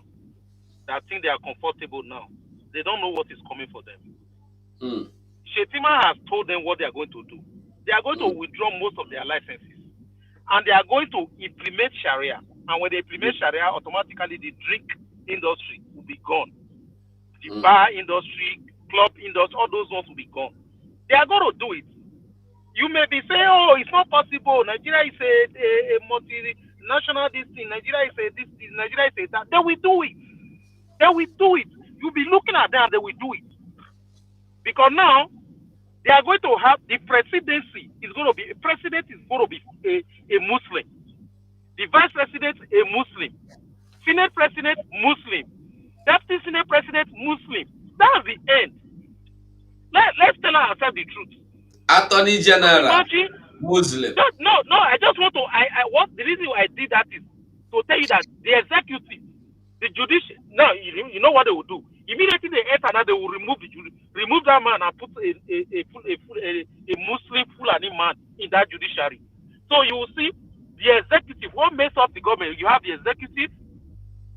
that think they are comfortable now. They don't know what is coming for them. Shetima has told them what they are going to do. They are going to withdraw most of their licenses. And they are going to implement Sharia. And when they implement Sharia, automatically the drink industry will be gone. The bar industry, club industry, all those ones will be gone. They are going to do it. You may be saying, oh, it's not possible. Nigeria is a multinational this thing. Nigeria is a this thing. Nigeria is a that. They will do it. They will do it. You'll be looking at them, they will do it. Because now, they are going to have the presidency is going to be, a president is going to be a Muslim. The vice president, a Muslim. Senate president, Muslim. Deputy Senate president, Muslim. That's the end. Let's tell ourselves the truth. Attorney General, Imagine, Muslim. No, I just want to, what the reason why I did that is to tell you that the executive, the judicial, now, you know what they will do? Immediately they enter, now they will remove that man and put a Muslim Fulani man in that judiciary. So you will see the executive, what makes up the government, you have the executive,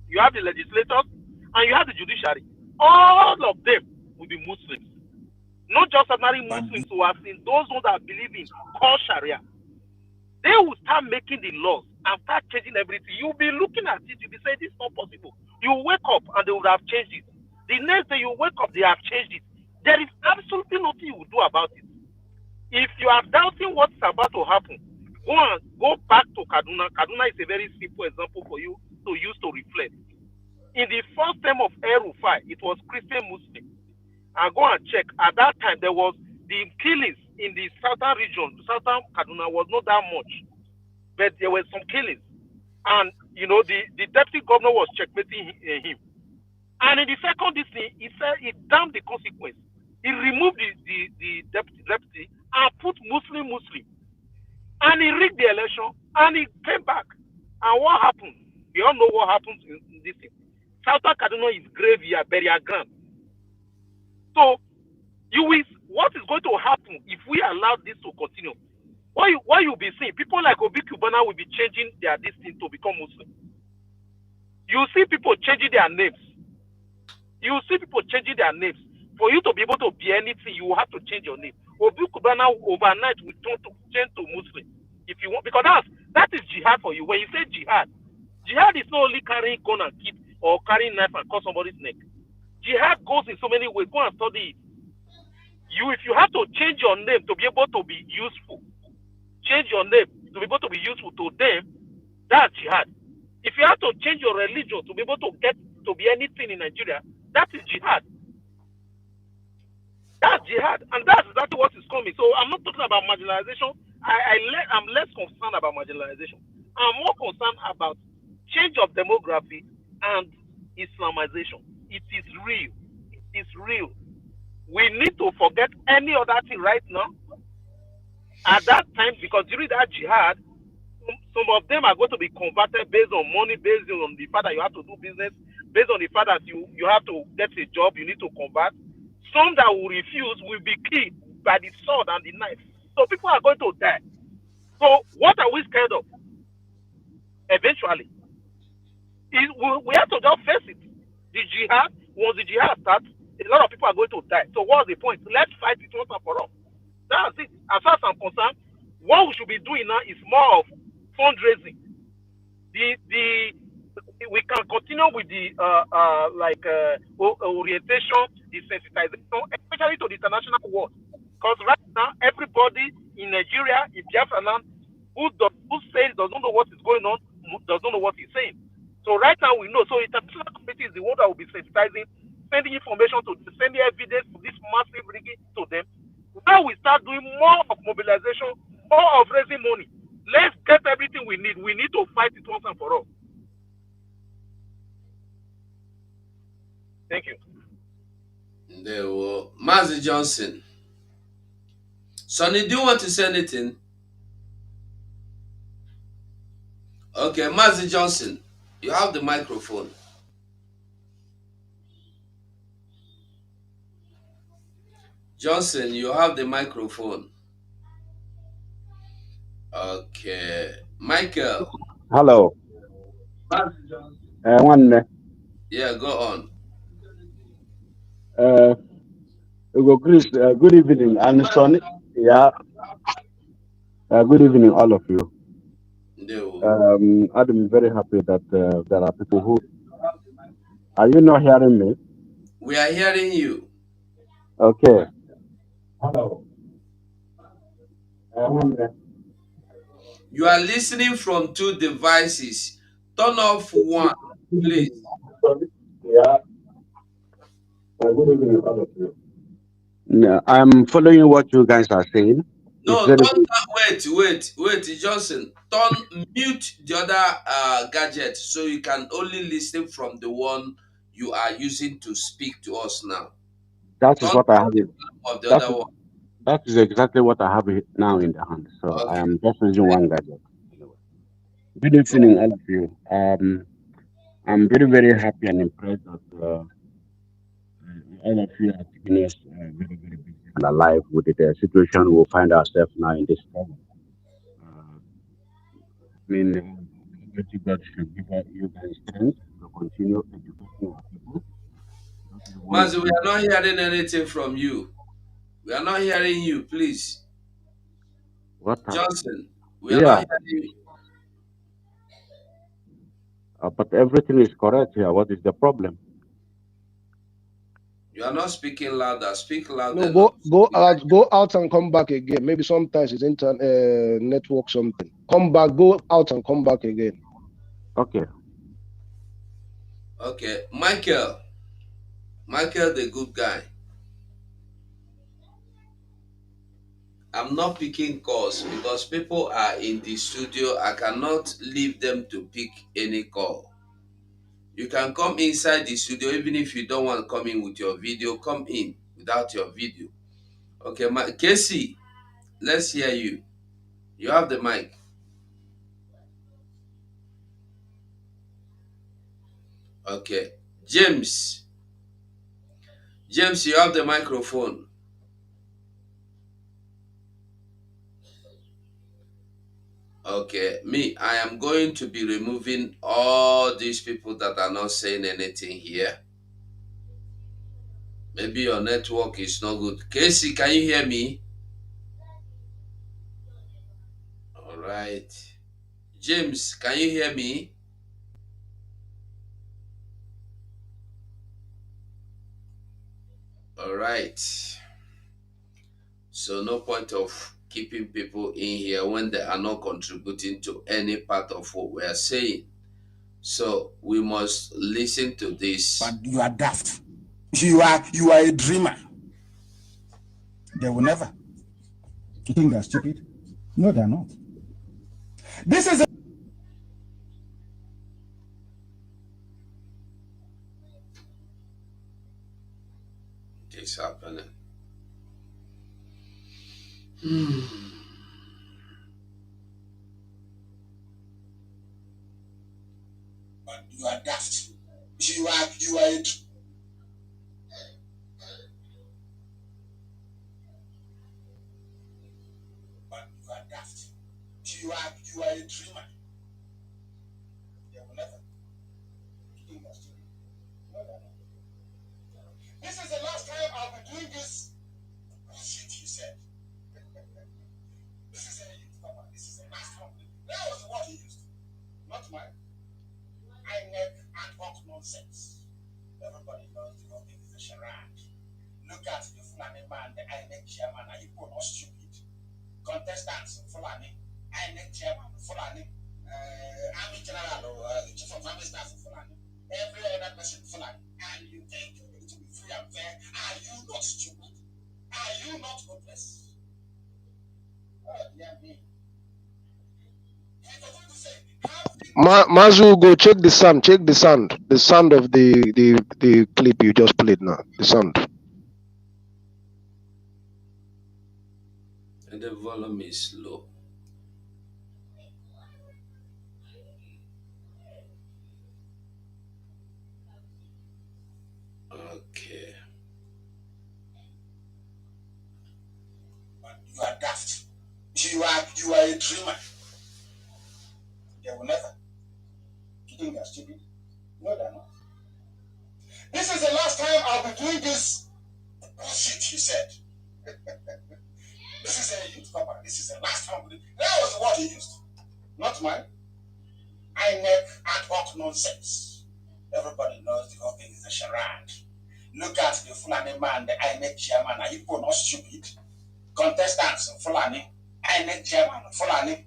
you have the legislators, and you have the judiciary. All of them will be Muslims. Not just ordinary Muslims who have seen those ones that believe in core Sharia. They will start making the laws and start changing everything. You'll be looking at it, you'll be saying this is not possible. You wake up and they would have changed it. The next day you wake up, they have changed it. There is absolutely nothing you will do about it. If you are doubting what's about to happen, go back to Kaduna. Kaduna is a very simple example for you to use to reflect. In the first term of El-Rufai, it was Christian Muslim. And go and check. At that time, there was the killings in the southern region. Southern Kaduna was not that much, but there were some killings. And you know, the deputy governor was checkmating him. And in the second thing, he said he damned the consequence. He removed the deputy and put Muslim. And he rigged the election and he came back. And what happened? We all know what happens in this thing. Southern Kaduna is graveyard, burial ground. So, what is going to happen if we allow this to continue? What you'll be seeing, people like Obi Kubana will be changing their destiny to become Muslim. You see people changing their names. You see people changing their names. For you to be able to be anything, you have to change your name. Obi Kubana overnight will change to Muslim. If you want, because that is jihad for you. When you say jihad is not only carrying gun and keep or carrying knife and cut somebody's neck. Jihad goes in so many ways. Go and study it. If you have to change your name to be able to be useful, change your name to be able to be useful to them, that's jihad. If you have to change your religion to be able to get to be anything in Nigeria, that is jihad. That's jihad, and that's exactly what is coming. So I'm not talking about marginalization. I'm less concerned about marginalization. I'm more concerned about change of demography and Islamization. It is real. It is real. We need to forget any other thing right now. At that time, because during that jihad, some of them are going to be converted based on money, based on the fact that you have to do business, based on the fact that you have to get a job, you need to convert. Some that will refuse will be killed by the sword and the knife. So people are going to die. So what are we scared of? Eventually, we have to just face it. The jihad, once the jihad starts, a lot of people are going to die. So what's the point? Let's fight it once and for all. That's it. As far as I'm concerned, what we should be doing now is more of fundraising. We can continue with the orientation, the sensitization, especially to the international world. Because right now, everybody in Nigeria, in Biafra land, who says doesn't know what is going on, doesn't know what he's saying. So right now we know. So international community is the one that will be sensitizing, sending information to them, sending evidence to this massive rigging to them. Now we start doing more of mobilization, more of raising money. Let's get everything we need. We need to fight it once and for all. Thank you. There were Mazi Johnson. Sonny, do you want to say anything? Okay, Mazi Johnson, you have the microphone. Johnson, you have the microphone. Okay. Michael. Hello. One. Yeah, go on. Chris, good evening. And Sonny, yeah. Good evening, all of you. No. I'm very happy that there are people who. Are you not hearing me? We are hearing you. Okay. Hello. You are listening from two devices. Turn off one, please. Yeah. Good evening, all of you. No, I'm following what you guys are saying. No, wait, Johnson. Mute the other gadget so you can only listen from the one you are using to speak to us now. That is what I have. Of the other one. That is exactly what I have now in the hand. So okay. I am just using one gadget. Good evening, all of you. I'm very, very happy and impressed that all of you are keeping us very, very busy and alive with the situation we find ourselves now in this problem. I mean, God should give you guys strength to continue educating our people. Mazi, we are not hearing anything from you. We are not hearing you, please. What? Johnson, we are not hearing you. But everything is correct here. What is the problem? You are not speaking louder. Speak louder. No, go out and come back again. Maybe sometimes it's network something. Come back, go out and come back again. Okay. Okay, Michael, the good guy. I'm not picking calls because people are in the studio. I cannot leave them to pick any call. You can come inside the studio even if you don't want to come in with your video. Come in without your video. Okay, Casey, let's hear you. You have the mic. Okay, James, you have the microphone. Okay, I am going to be removing all these people that are not saying anything here. Maybe your network is not good. Casey, can you hear me? All right. James, can you hear me? All right. So no point of keeping people in here when they are not contributing to any part of what we are saying. So we must listen to this. But you are daft. You are a dreamer. They will never. You think they're stupid? No, they're not. This is It's happening. But you are daft. You are a You are a dreamer. They will never. This is the last time I'll be doing this bullshit you said. This is the last time. That was the word he used. Not mine. I neck ad hoc nonsense. Everybody knows the whole thing is a charade. Look at the Fulani man, the INEC chairman, and you put not stupid. Contestants, Fulani, INEC chairman, Fulani, Army General, or Chief of Army Staff, Fulani, every other person, Fulani, and you think it will be free and fair. Are you not stupid? Are you not hopeless? Oh, dear me. Mazu, go check the sound. Check the sound of the clip you just played now. The sound. And the volume is low. Okay. You are daft. You are a dreamer. They will never. You think they're stupid? No, they're not. This is the last time I'll be doing this bullshit he said. This is a youth copper. This is the last time. That was the word he used. Not mine. I neck ad hoc nonsense. Everybody knows the whole thing is a charade. Look at the Fulani man, the INEC chairman. Are you not stupid? Contestants, Fulani, INEC chairman, Fulani,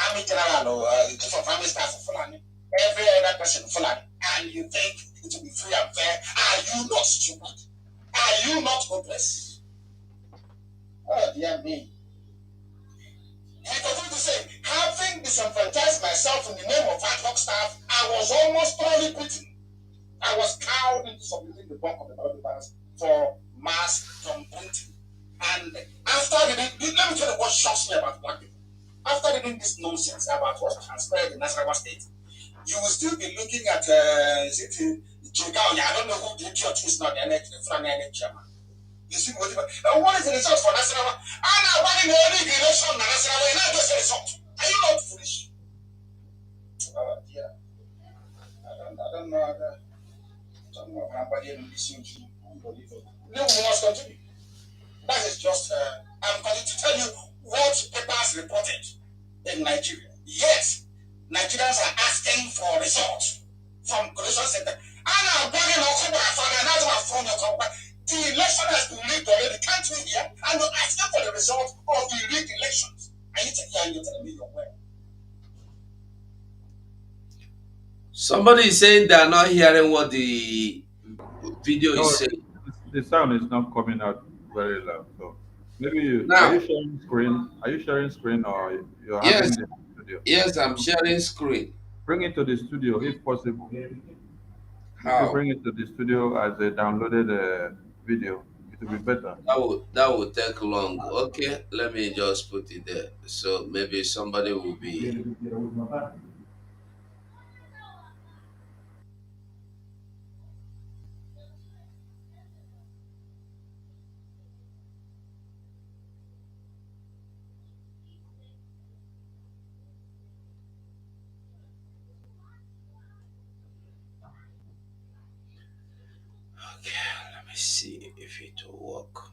Army General, or Chief of Army Staff, Fulani, every other person, Fulani, and you think it will be free and fair. Are you not stupid? Are you not hopeless? Oh, dear me. He continued to say, having disenfranchised myself in the name of ad hoc staff, I was almost thoroughly beaten. I was cowed into submitting the bulk of the ballot papers for mass thumbprinting. And after let me tell you what shocks me about black people. After reading this nonsense about what's transpired in Nasarawa State, you will still be looking at Jigao. I don't know who the idiot is now, the Fulani chairman. You see what is the result for Nasarawa? And now, what in the election in Nasarawa, and not just a result. Are you not foolish? Oh, dear. I don't know. Unbelievable. No, we must continue. That is just, I'm going to tell you what papers reported in Nigeria. Yes, Nigerians are asking for results from Collection Center. And I'm bringing Okwa Dike. The election has been rigged already. Can't we hear? And you're asking for the result of the rigged elections. And you're telling me you're well. Somebody is saying they are not hearing what the video is saying. The sound is not coming out very loud. So maybe Now, are you sharing screen? Are you sharing screen or you're yes, having it in the studio? yes, I'm sharing screen. Bring it to the studio if possible. How? If you bring it to the studio as a downloaded video, it will be better. That would take long. Okay, let me just put it there. So maybe somebody will be. Okay, let me see if it will work.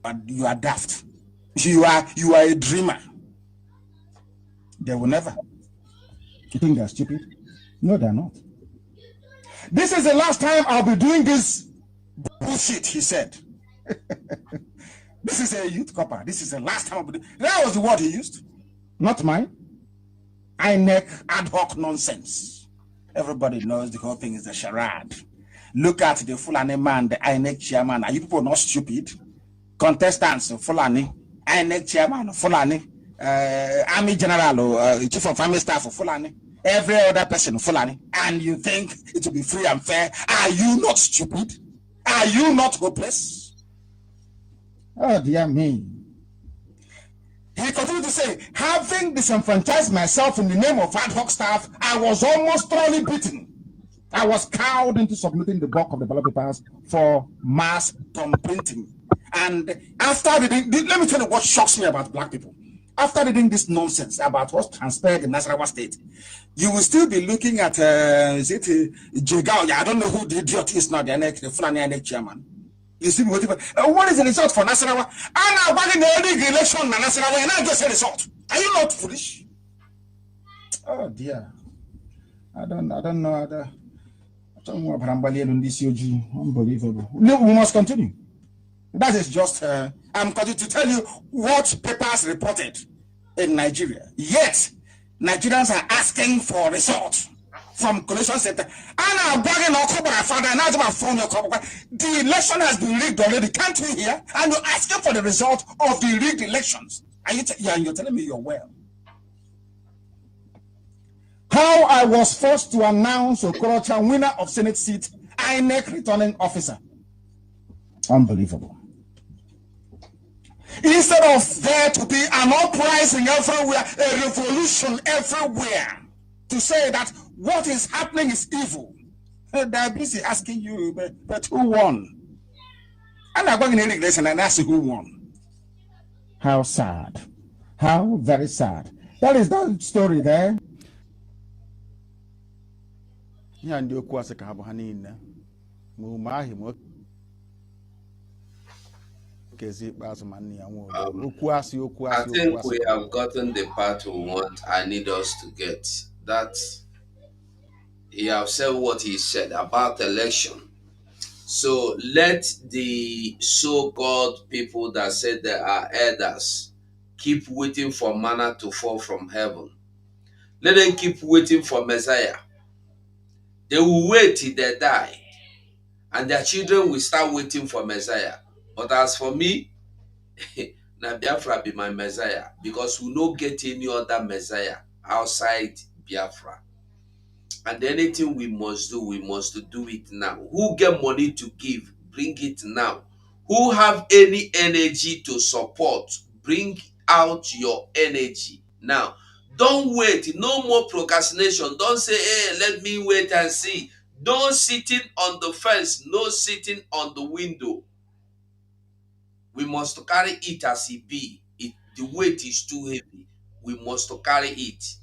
But you are daft. You are a dreamer. They will never. You think they're stupid? No, they're not. This is the last time I'll be doing this bullshit, he said. This is a youth copper. This is the last time I'll be doing. That was the word he used. Not mine. I neck ad hoc nonsense. Everybody knows the whole thing is a charade. Look at the Fulani man, the INEC chairman. Are you people not stupid? Contestants, Fulani, INEC chairman, Fulani, Army General, or Chief of Army Staff, Fulani, every other person, Fulani, and you think it will be free and fair. Are you not stupid? Are you not hopeless? Oh, dear me. He continued to say, having disenfranchised myself in the name of ad hoc staff, I was almost thoroughly beaten. I was cowed into submitting the bulk of the ballot papers for mass thumbprinting. And after reading, let me tell you what shocks me about black people. After reading this nonsense about what transpired in Nasarawa State, you will still be looking at, is it Jegao? I don't know who the idiot is now, the Fulani chairman. You see, what is the result for Nasarawa? And now, back in the election in Nasarawa, and I just a result. Are you not foolish? Oh dear. I don't know. Unbelievable. No, we must continue. That is just, I'm going to tell you what papers reported in Nigeria. Yet, Nigerians are asking for results from collection center. The election has been rigged already. Can't you hear? And you're asking for the result of the rigged elections. And you're telling me you're well. How I was forced to announce Okorocha winner of Senate seat, INEC returning officer. Unbelievable. Instead of there to be an uprising everywhere, a revolution everywhere, to say that what is happening is evil, they're busy asking you, but who won? And I'm going in election and ask you who won. How sad. How very sad. That is that story there. I think we have gotten the part we want. I need us to get that. He have said what he said about election. So let the so-called people that said they are elders keep waiting for manna to fall from heaven. Let them keep waiting for Messiah. They will wait till they die, and their children will start waiting for Messiah. But as for me, na Biafra be my Messiah, because we no get any other Messiah outside Biafra. And anything we must do it now. Who get money to give, bring it now. Who have any energy to support, bring out your energy now. Don't wait. No more procrastination. Don't say, hey, let me wait and see. Don't sitting on the fence. No sitting on the window. We must carry it as it be. The weight is too heavy. We must carry it.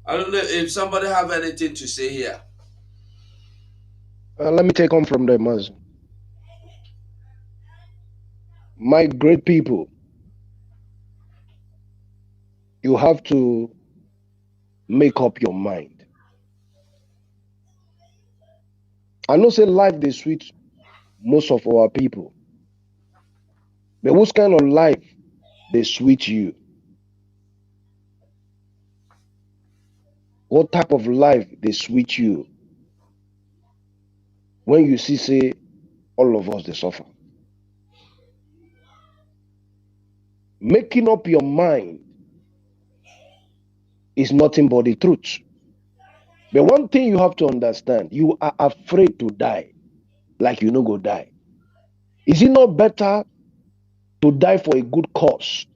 I don't know if somebody have anything to say here. Let me take on from there, Maz. My great people, you have to make up your mind. I know say life they sweet most of our people, but what kind of life they sweet you? What type of life they sweet you when you see say all of us they suffer? Making up your mind is nothing but the truth. But one thing you have to understand, you are afraid to die like you no go die. Is it not better to die for a good cause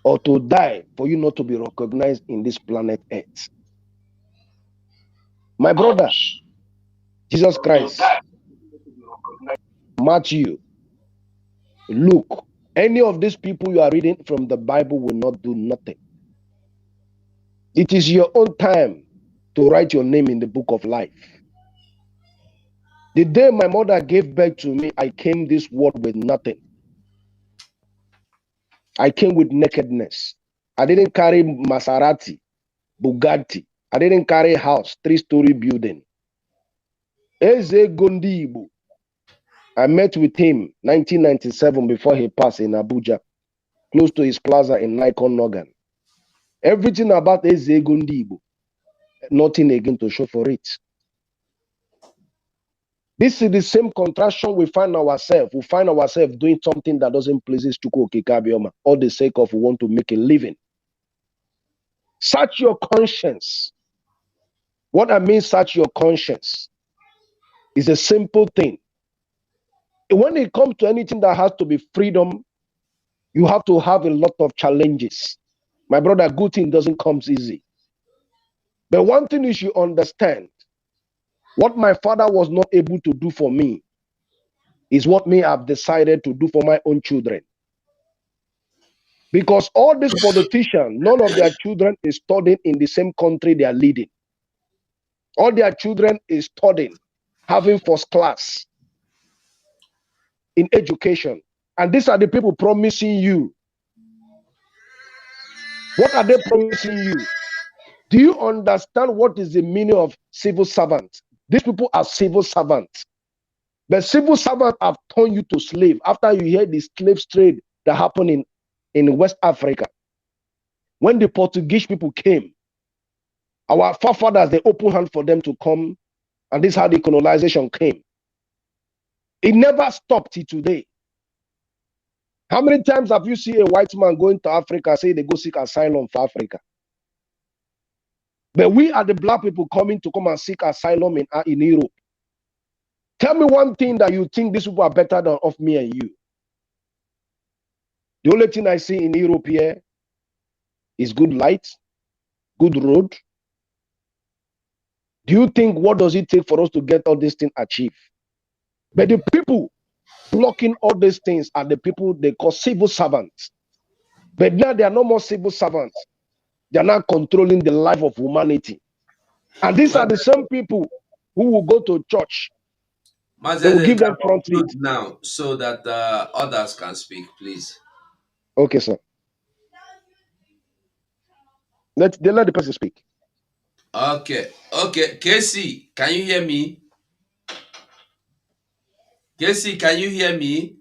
or to die for you not to be recognized in this planet Earth? My brother, Jesus Christ, Matthew, Luke, any of these people you are reading from the Bible will not do nothing. It is your own time to write your name in the book of life. The day my mother gave birth to me, I came this world with nothing. I came with nakedness. I didn't carry Maserati, Bugatti. I didn't carry a house, 3-story building. Eze Gondibu. I met with him 1997 before he passed in Abuja, close to his plaza in Nikon, Nogan. Everything about Eze Gondibu, nothing again to show for it. This is the same contraction we find ourselves. We find ourselves doing something that doesn't please Chukwu Okike Abioma, all the sake of we want to make a living. Search your conscience. What I mean, search your conscience, is a simple thing. When it comes to anything that has to be freedom, you have to have a lot of challenges. My brother, good thing doesn't come easy. But one thing you should understand, what my father was not able to do for me, is what me I've decided to do for my own children. Because all these politicians, none of their children is studying in the same country they are leading. All their children is studying, having first class in education. And these are the people promising you. What are they promising you? Do you understand what is the meaning of civil servant? These people are civil servants. But civil servants have turned you to slave after you hear the slave trade that happened in West Africa. When the Portuguese people came, our forefathers, they opened hand for them to come, and this is how the colonization came. It never stopped till today. How many times have you seen a white man going to Africa, say they go seek asylum for Africa? But we are the black people coming to come and seek asylum in Europe. Tell me one thing that you think these people are better than of me and you. The only thing I see in Europe here is good light, good road. Do you think what does it take for us to get all these things achieved? But the people blocking all these things are the people they call civil servants. But now they are no more civil servants. They are now controlling the life of humanity. And these are the same people who will go to church. They will give them front seat now so that others can speak, please. Okay, sir. Let the person speak. Okay. Casey, can you hear me? Casey, can you hear me?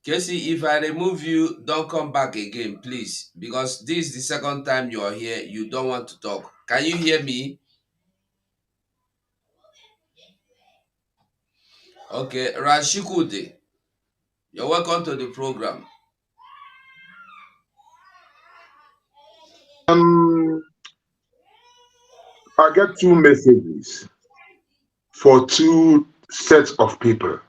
Casey, if I remove you, don't come back again, please. Because this is the second time you are here. You don't want to talk. Can you hear me? Okay, Rashikude, you're welcome to the program. I get two messages for two sets of people.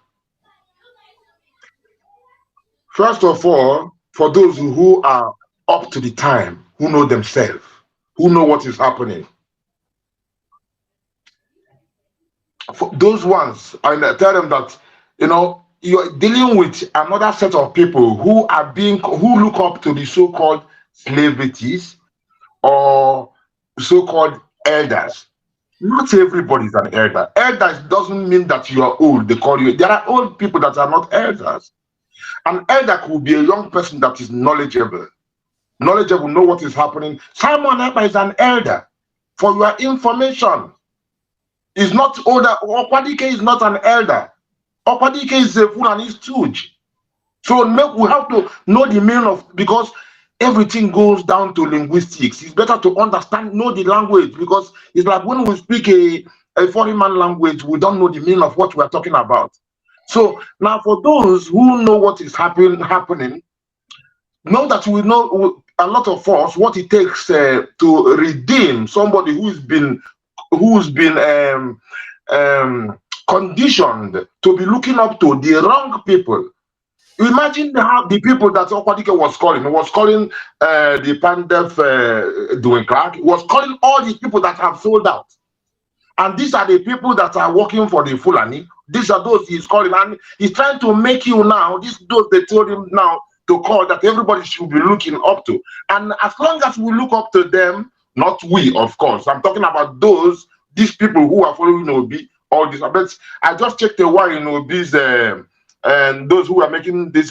First of all, for those who are up to the time, who know themselves, who know what is happening. For those ones, I tell them that, you're dealing with another set of people who look up to the so-called celebrities or so-called elders. Not everybody is an elder. Elders doesn't mean that you are old. They call you. There are old people that are not elders. An elder could be a young person that is knowledgeable. Knowledgeable, know what is happening. Simon Ekpa is an elder. For your information, is not older. Okwadike is not an elder. Okwadike is a fool and he's huge. So we have to know the meaning of, because everything goes down to linguistics. It's better to understand, know the language, because it's like when we speak a foreign man language, we don't know the meaning of what we're talking about. So now for those who know what is happening, know that we know a lot of us what it takes to redeem somebody who's been conditioned to be looking up to the wrong people. Imagine how the people that Okwadike was calling. He was calling the Pandef doing crack. He was calling all the people that have sold out. And these are the people that are working for the Fulani. These are those he's calling. And he's trying to make you now, those they told him now to call that everybody should be looking up to. And as long as we look up to them, not we, of course. I'm talking about these people who are following Obi, all this. But I just checked a while in Obi's and those who are making this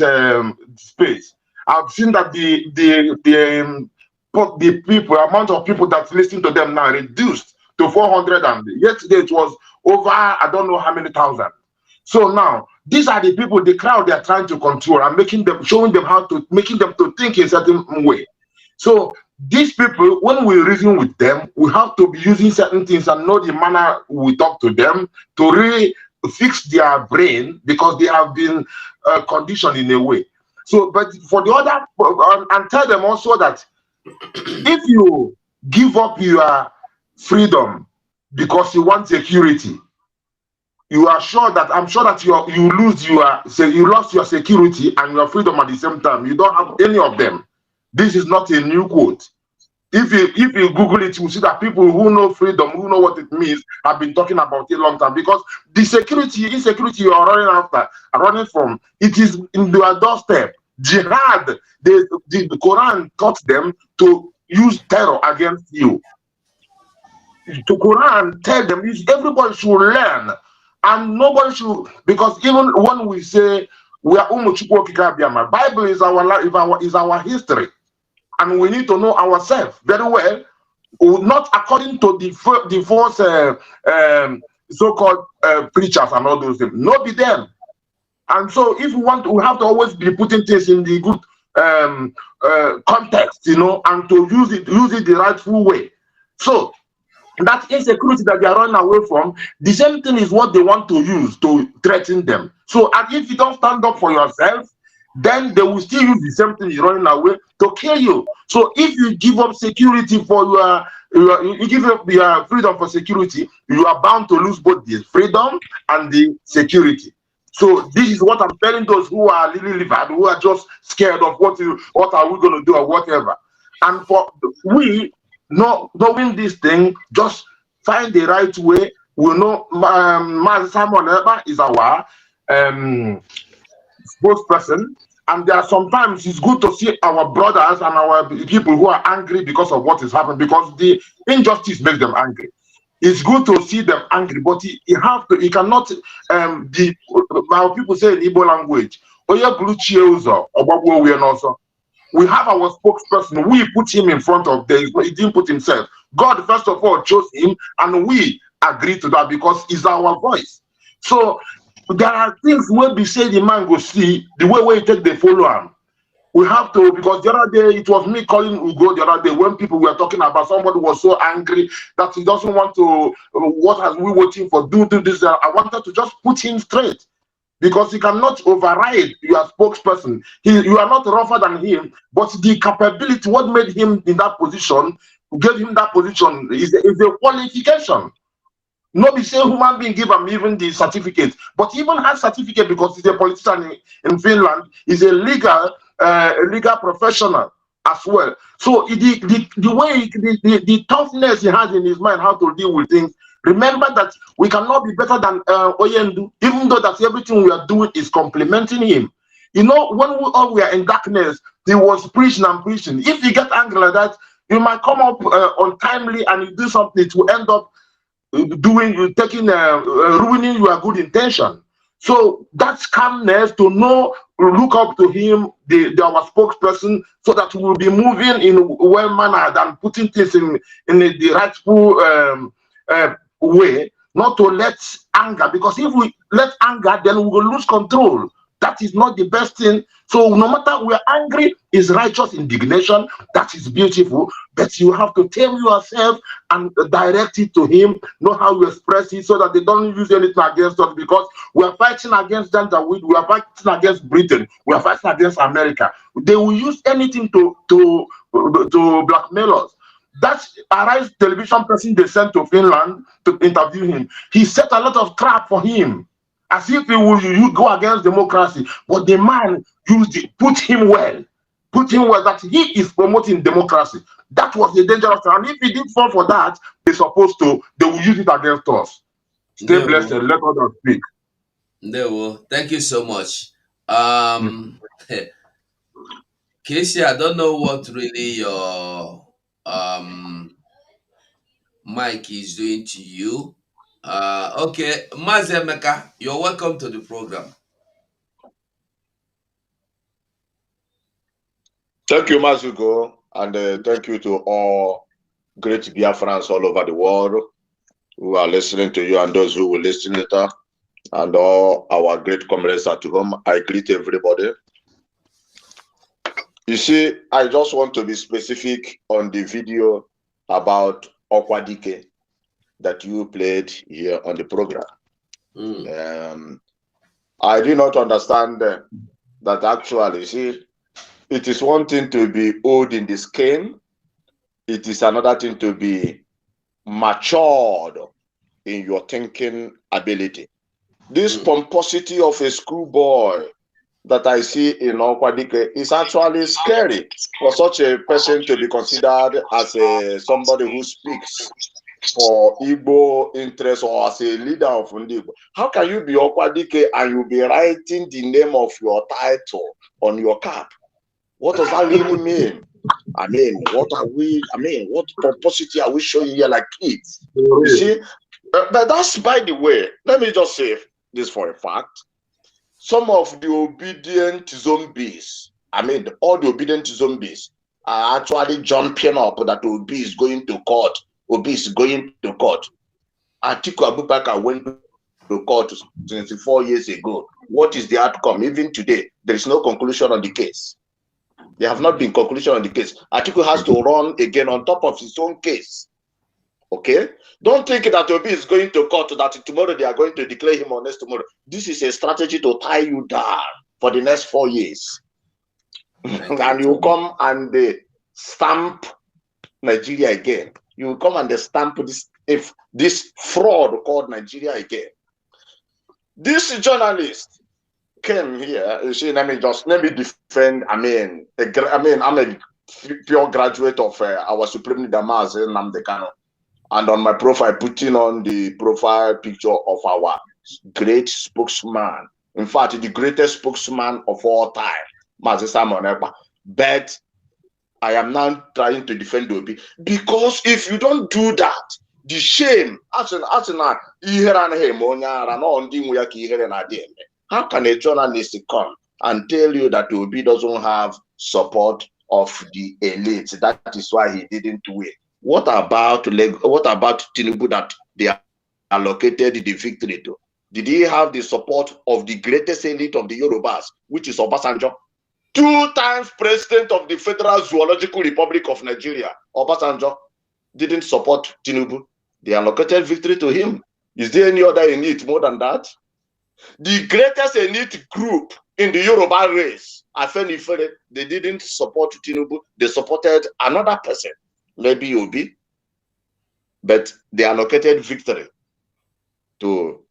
space. I've seen that the amount of people that listen to them now reduced to 400, and yesterday it was over I don't know how many thousand. So now these are the people, the crowd they are trying to control and showing them how to making them to think in a certain way. So these people, when we reason with them, we have to be using certain things and know the manner we talk to them to really fix their brain, because they have been conditioned in a way. So, but for the other, and tell them also that if you give up your freedom because you want security, you are sure that I'm sure that you lost your security and your freedom at the same time. You don't have any of them. This is not a new quote. If you Google it, you see that people who know freedom, who know what it means, have been talking about it a long time. Because the insecurity you are running from, it is in your doorstep. Jihad, the Quran taught them to use terror against you. The Quran tell them everybody should learn, and nobody should, because even when we say we are Bible is our life, is our history, and we need to know ourselves very well, not according to the false so-called preachers and all those things. Not be them. And so, if we want, we have to always be putting things in the good context, and to use it the rightful way. So that insecurity that they are running away from, the same thing is what they want to use to threaten them. So, and if you don't stand up for yourself, then they will still use the same thing you're running away to kill you. So if you give up security for you give up your freedom for security, you are bound to lose both the freedom and the security. So this is what I'm telling those who are really livid, who are just scared of what are we going to do or whatever. And for we knowing this thing, just find the right way. We know Simon Eber is our spokesperson, and there are sometimes it's good to see our brothers and our people who are angry because of what is happening, because the injustice makes them angry. It's good to see them angry, but you cannot our people say in Igbo language, we have our spokesperson, we put him in front of them, he didn't put himself. God first of all chose him, and we agree to that because it's our voice. So there are things where we say the man go see, the way we take the follow him. We have to, because the other day, it was me calling Ugo the other day when people were talking about somebody was so angry that he doesn't want to, what are we waiting for, do this. I wanted to just put him straight, because he cannot override your spokesperson. You are not rougher than him, but the capability, what made him in that position, gave him that position, is a qualification. Nobody say human being give him even the certificate, but even has certificate because he's a politician in Finland. He's a legal professional as well. So the way the toughness he has in his mind how to deal with things. Remember that we cannot be better than Oyendu, even though that everything we are doing is complimenting him. When we are in darkness, he was preaching and preaching. If you get angry like that, you might come up untimely and you do something to end up ruining your good intention. So that's calmness, to look up to him, our spokesperson, so that we will be moving in well mannered and putting things in the rightful way, not to let anger, because if we let anger, then we will lose control. That is not the best thing. So no matter we are angry, is righteous indignation. That is beautiful. But you have to tame yourself and direct it to him. Know how you express it, so that they don't use anything against us. Because we are fighting against them. We are fighting against Britain. We are fighting against America. They will use anything to blackmail us. That's Arise television person they sent to Finland to interview him. He set a lot of trap for him, as if he would go against democracy. But the man put him well that he is promoting democracy. That was the dangerous thing. And if he did fall for that, they will use it against us. Stay blessed and let others speak. Thank you so much. Casey, I don't know what really your mic is doing to you. Okay, Mazemeka, you're welcome to the program. Thank you, Mazugo, and thank you to all great Biafrans all over the world who are listening to you and those who will listen later, and all our great comrades at home. I greet everybody. You see, I just want to be specific on the video about Okwa Dike that you played here on the program. I do not understand that actually, you see, it is one thing to be old in the skin. It is another thing to be matured in your thinking ability. This pomposity of a schoolboy that I see in Okwadike is actually scary for such a person to be considered as somebody who speaks for Igbo interest or as a leader of Igbo. How can you be Okwadike and you'll be writing the name of your title on your cap? What does that really mean? I mean, what pomposity are we showing here like kids? You see, but that's, by the way, let me just say this for a fact. Some of the obedient zombies, all the obedient zombies are actually jumping up that Obi is going to court. Obi is going to court. Atiku Abubakar went to court 24 years ago. What is the outcome? Even today, there is no conclusion on the case. There have not been conclusion on the case. Atiku has to run again on top of his own case. Okay? Don't think that Obi is going to court, that tomorrow they are going to declare him or next tomorrow. This is a strategy to tie you down for the next 4 years. And you come and they stamp Nigeria again. You come and they stamp this fraud called Nigeria again. This journalist came here. You see, let me defend. I'm a pure graduate of our Supreme Leader Mazi Nnamdi Kanu. And on my profile, putting on the profile picture of our great spokesman. In fact, the greatest spokesman of all time, Mazi Simon Ekpa. But I am now trying to defend Obi. Because if you don't do that, the shame, how can a journalist come and tell you that Obi doesn't have support of the elite? That is why he didn't win. What about Tinubu that they allocated the victory to? Did he have the support of the greatest elite of the Yorubas, which is Obasanjo? 2 times president of the Federal Zoological Republic of Nigeria, Obasanjo didn't support Tinubu. They allocated victory to him. Is there any other elite more than that? The greatest elite group in the Yoruba race, Afenifere, they didn't support Tinubu. They supported another person, maybe Obi, but they allocated victory to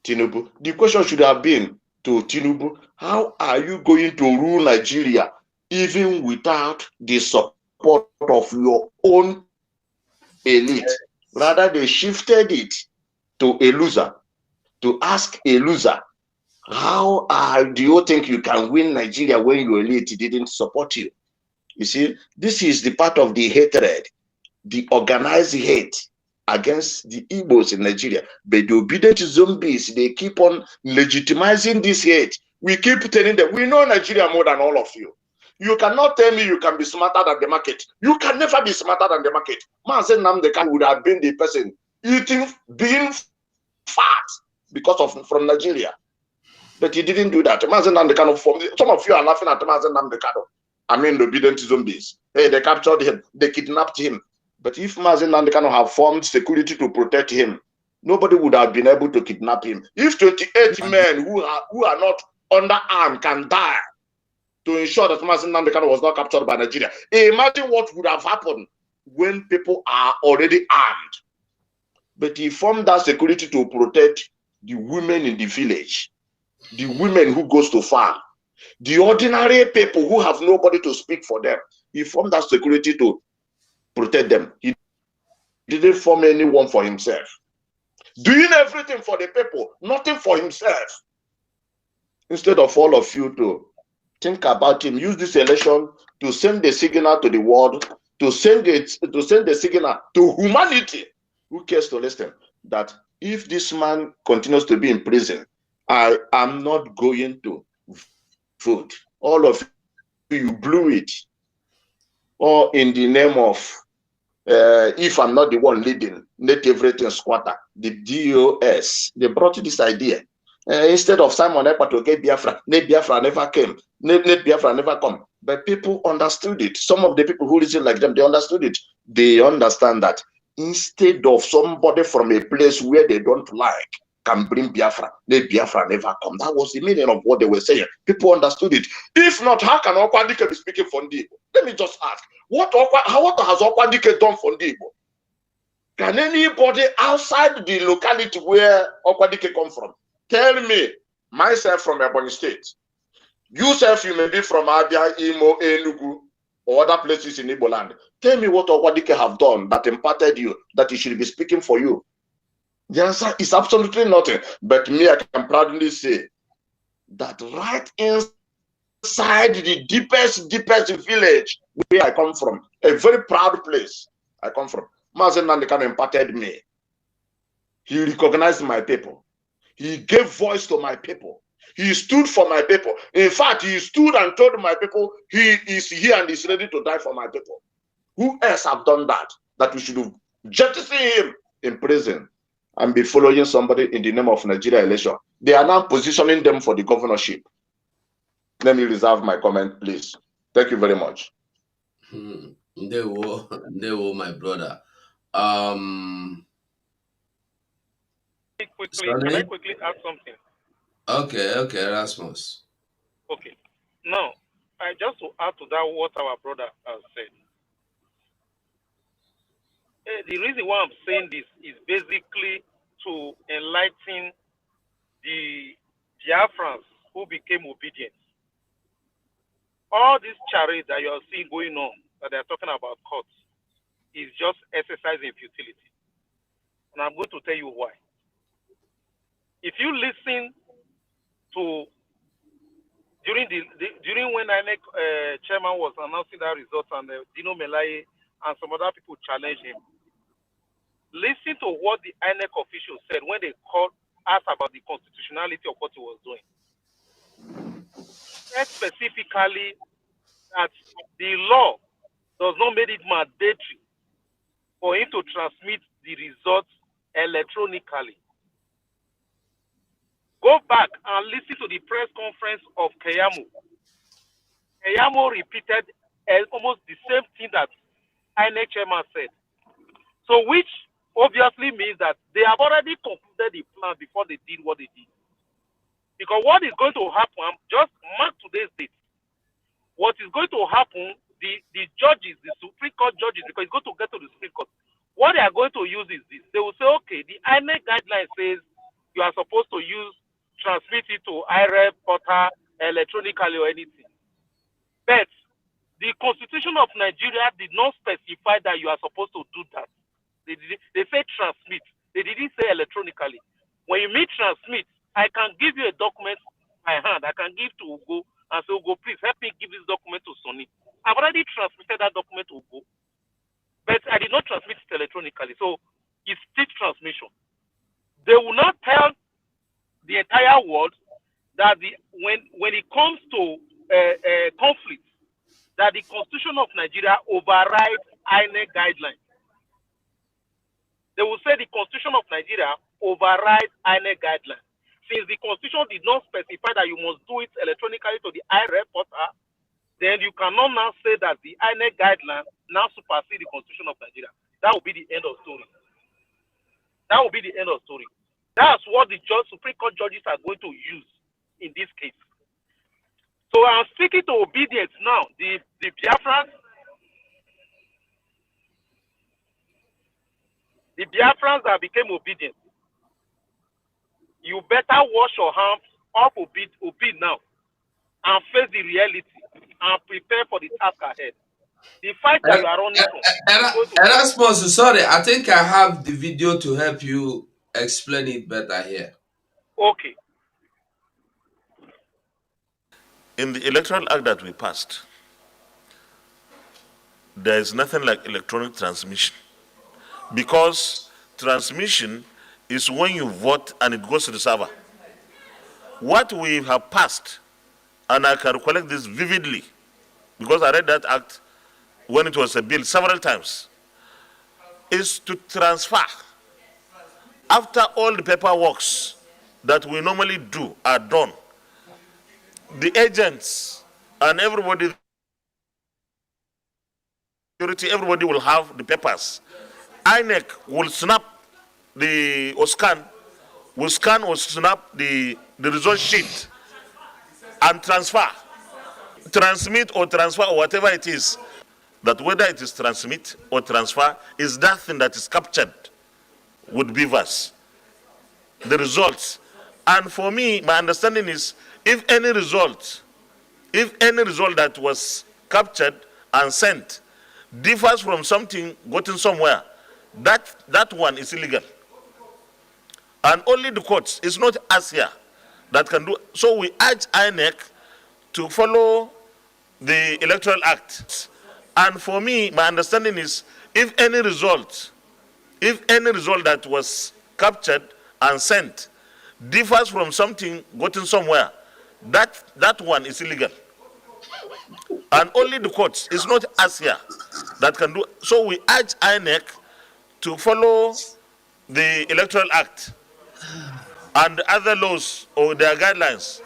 Tinubu. The question should have been to Tinubu, how are you going to rule Nigeria even without the support of your own elite? Rather, they shifted it to a loser, to ask a loser, how do you think you can win Nigeria when your elite didn't support you? You see, this is the part of the hatred, the organized hate against the Igbos in Nigeria. But the obedient zombies, they keep on legitimizing this hate. We keep telling them, we know Nigeria more than all of you. You cannot tell me you can be smarter than the market. You can never be smarter than the market. Mazi Nnamdi Kanu would have been the person being fat because from Nigeria. But he didn't do that. Mazi Nnamdi Kanu, some of you are laughing at Mazi Nnamdi Kanu. The obedient zombies. Hey, they captured him. They kidnapped him. But if Mazi Nnamdi Kanu have formed security to protect him, nobody would have been able to kidnap him. If 28 men who are not under arm can die to ensure that Mazi Nnamdi Kanu was not captured by Nigeria, imagine what would have happened when people are already armed. But he formed that security to protect the women in the village, the women who goes to farm, the ordinary people who have nobody to speak for them. He formed that security to protect them. He didn't form anyone for himself. Doing everything for the people, nothing for himself. Instead of all of you to think about him, use this election to send the signal to the world, to send the signal to humanity. Who cares to listen? That if this man continues to be in prison, I am not going to vote. All of you blew it. Or in the name of, if I'm not the one leading, let everything squatter, the DOS, they brought this idea. Instead of Simon Ekpa to get Biafra, let Biafra never came, let Biafra never come. But people understood it. Some of the people who listen like them, they understood it. They understand that instead of somebody from a place where they don't like can bring Biafra, let Biafra never come. That was the meaning of what they were saying. People understood it. If not, how can Okwadike be speaking for Ndibo? Let me just ask, what has Okwadike done for Ndibo? Can anybody outside the locality where Okwadike come from tell me myself from Ebonyi State. You self, you may be from Abia, Imo, Enugu, or other places in Igboland. Tell me what Okwadike have done that imparted you, that he should be speaking for you. The answer is absolutely nothing. But me, I can proudly say that right inside the deepest village where I come from, a very proud place I come from, Mazen Nandekan imparted me. He recognized my people. He gave voice to my people. He stood for my people. In fact, he stood and told my people he is here and is ready to die for my people. Who else have done that? That we should jettison him in prison and be following somebody in the name of Nigeria election. They are now positioning them for the governorship. Let me reserve my comment, please. Thank you very much. They were my brother. Can I quickly add something? Okay, Erasmus. Okay. Now, I just to add to that what our brother has said. The reason why I'm saying this is basically to enlighten the Biafrans who became obedient. All this charade that you are seeing going on, that they are talking about courts, is just exercising futility. And I'm going to tell you why. If you listen to during when INEC chairman was announcing that results and Dino Melaye and some other people challenged him, listen to what the INEC officials said when they asked about the constitutionality of what he was doing. Said specifically that the law does not make it mandatory for him to transmit the results electronically. Go back and listen to the press conference of Keyamo. Keyamo repeated almost the same thing that INEC chairman said. So which obviously means that they have already concluded the plan before they did what they did. Because what is going to happen, just mark today's date, what is going to happen, the judges, the Supreme Court judges, because it's going to get to the Supreme Court, what they are going to use is this. They will say, okay, the INEC guideline says you are supposed to transmit it to IREP, portal, electronically or anything. But the Constitution of Nigeria did not specify that you are supposed to do that. They say transmit. They didn't say electronically. When you mean transmit, I can give you a document by hand. I can give to Ugo and say, Ugo, please help me give this document to Sonny. I've already transmitted that document to Ugo, but I did not transmit it electronically. So it's still transmission. They will not tell the entire world that when it comes to conflict, that the Constitution of Nigeria overrides INEC guidelines. They will say the Constitution of Nigeria overrides INEC guidelines. Since the Constitution did not specify that you must do it electronically to the IREP portal, then you cannot now say that the INEC guidelines now supersede the Constitution of Nigeria. That will be the end of story. That will be the end of story. That's what the Supreme Court judges are going to use in this case. So I'm speaking to obedience now. The Biafrans, that became obedient, you better wash your hands up obey now and face the reality and prepare for the task ahead. The fight that you are running from. Erasmus, sorry, I think I have the video to help you explain it better here. Okay. In the Electoral Act that we passed, there is nothing like electronic transmission, because transmission is when you vote and it goes to the server. What we have passed, and I can recollect this vividly, because I read that act when it was a bill several times, is to transfer. After all the paperwork that we normally do are done, the agents and everybody will have the papers. INEC will snap or scan or snap the result sheet and transmit or transfer or whatever it is. That whether it is transmit or transfer is that thing that is captured with beavers. The results And for me, my understanding is if any result that was captured and sent differs from something gotten somewhere, that one is illegal. And only the courts, it's not us here that can do. So we urge INEC to follow the Electoral Act. And for me, my understanding is if any result that was captured and sent differs from something gotten somewhere, that one is illegal. And only the courts, it's not us here that can do. So we urge INEC to follow the Electoral Act and other laws or their guidelines.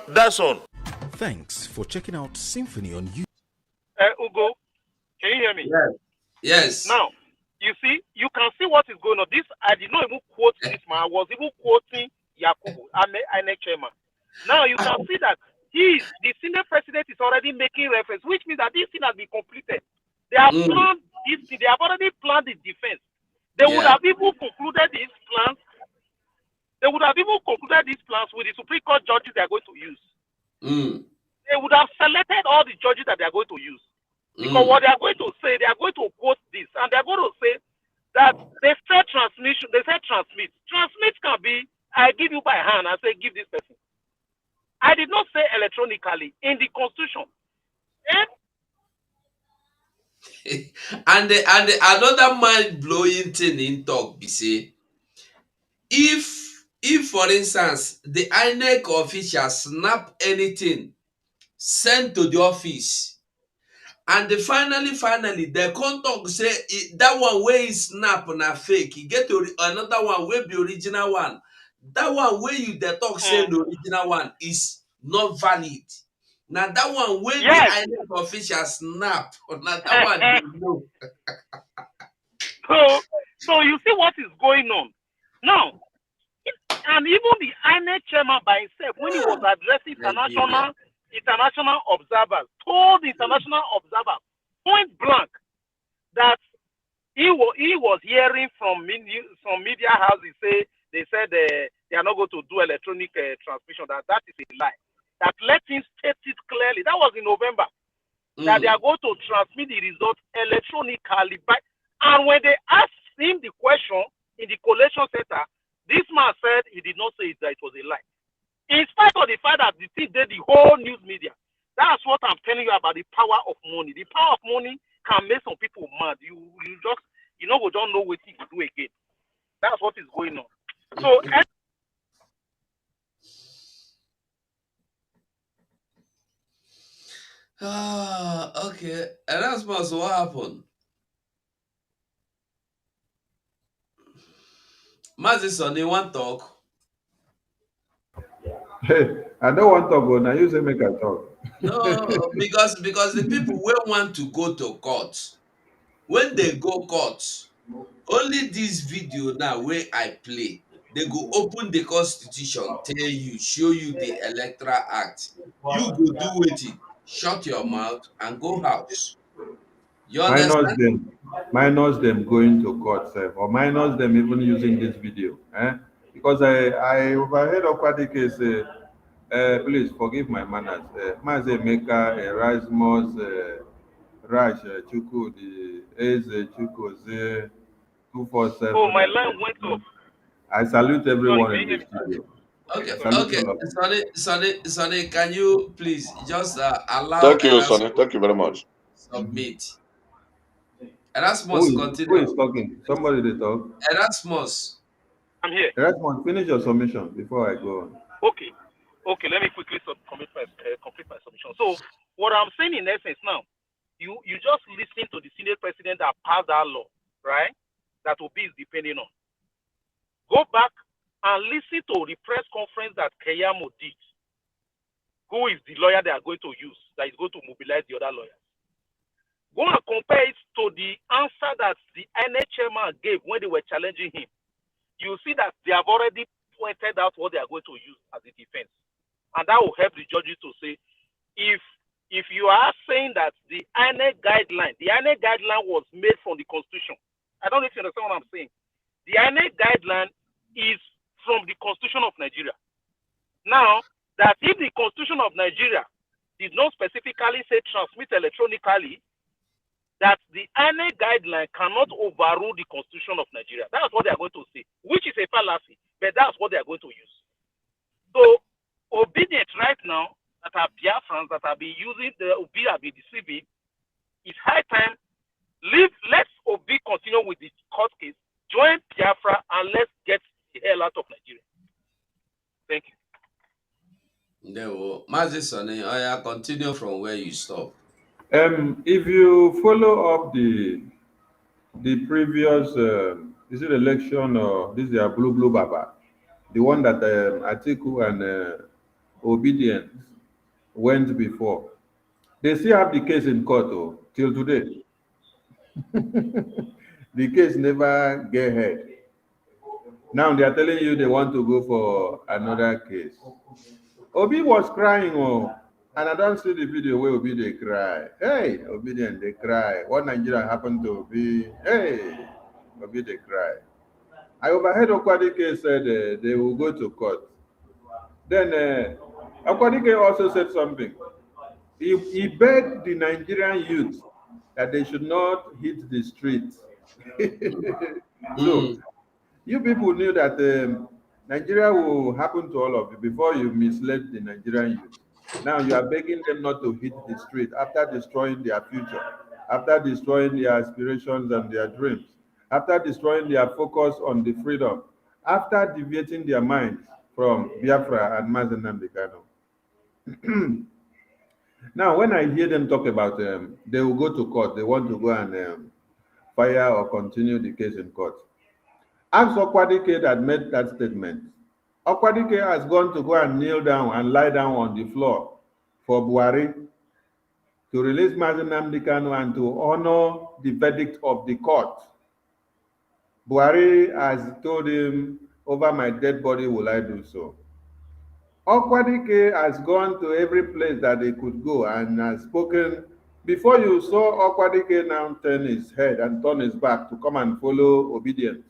That's all. Thanks for checking out Symphony on YouTube. Ugo, can you hear me? Yes. Now, you see, you can see what is going on. This, I did not even quote this man. I was even quoting Yakubu, INEC chairman. Now, you can see that the senior president is already making reference, which means that this thing has been completed. They have planned this thing. They have already planned the defense. They would have even concluded these plans. They would have even concluded these plans with the Supreme Court judges they are going to use. They would have selected all the judges that they are going to use. Because what they are going to say, they are going to quote this, and they are going to say that they said transmission, they said transmit. Transmit can be, I give you by hand, I say give this person. I did not say electronically in the Constitution. And another mind blowing thing in talk be say, if for instance the INEC official snap anything sent to the office, and they finally they come talk say that one where is snap na fake, you get another one where be original one. That one where you the talk say the original one is not valid. Now that one where the INEC official snap, now that one they know. So you see what is going on now. And even the INEC chairman by himself, when he was addressing international observers, told international observers point blank that he was hearing from media houses say they said they are not going to do electronic transmission. That is a lie. That let him state it clearly. That was in November. That they are going to transmit the results electronically. And when they asked him the question in the collation center, this man said he did not say that it was a lie. In spite of the fact that the thing did the whole news media. That's what I'm telling you about the power of money. The power of money can make some people mad. You we don't know what he will do again. That's what is going on. So okay. And that's what happened. Mazi Sonny want talk. Hey, I don't want to talk, but now you say make I talk. No, because the people will want to go to court. When they go court, only this video now where I play, they go open the constitution, tell you, show you the electoral act. You go do it, shut your mouth and go house. You understand? Minus them going to court, sef, or minus them even using this video. Because I overheard Okwa Dike say, please forgive my manners. Mazi Emeka, Erasmus, Rash, Chuku, the Eze, Chukwueze, 247. Oh, my line went off. I salute everyone in this studio. Okay, Salute all of you. Sonny, can you please just allow Thank you, Erasmus Sonny. Thank you very much. submit? Erasmus, Who continue. is talking? Somebody to talk. Erasmus. I'm here. Erasmus, finish your submission before I go on. Okay, let me quickly complete my submission. So what I'm saying in essence now, you just listen to the senior president that passed that law, right? That Obi is depending on. Go back and listen to the press conference that Keyamo did. Who is the lawyer they are going to use that is going to mobilize the other lawyers? Go and compare it to the answer that the INEC chairman gave when they were challenging him. You see that they have already pointed out what they are going to use as a defense. And that will help the judges to say, if you are saying that the INEC guideline was made from the Constitution. I don't know if you understand what I'm saying. The INEC guideline is from the Constitution of Nigeria. Now, that if the Constitution of Nigeria did not specifically say transmit electronically, that the INEC guideline cannot overrule the Constitution of Nigeria. That's what they are going to say, which is a fallacy, but that's what they are going to use. So, obedient right now that are Biafrans that have been using the Obi have been deceiving, it's high time. Let's Obi continue with the court case, join Biafra, and let's get the hell out of Nigeria. Thank you. No, Mazi Sonny, I continue from where you stop. If you follow up the previous is it election or this is a blue baba, the one that Atiku and Obedient went before, they still have the case in court till today. The case never get heard. Now they are telling you they want to go for another case. Obi was crying, and I don't see the video where Obi they cry. Hey, Obedient, they cry. What Nigeria happened to Obi? Hey, Obi they cry. I overheard Okwadike said they will go to court. Then Okwadike also said something. He begged the Nigerian youth that they should not hit the streets. So you people knew that Nigeria will happen to all of you before you misled the Nigerian youth. Now you are begging them not to hit the street after destroying their future, after destroying their aspirations and their dreams, after destroying their focus on the freedom, after deviating their minds from Biafra and Mazen Nnamdi Kanu. Now, when I hear them talk about they will go to court, they want to go and fire or continue the case in court. Ask Okwadike that made that statement. Okwadike has gone to go and kneel down and lie down on the floor for Buhari to release Mazen Nnamdi Kanu and to honor the verdict of the court. Buhari has told him, over my dead body will I do so. Okwadike has gone to every place that they could go and has spoken. Before you saw Okwadike now turn his head and turn his back to come and follow Obedience.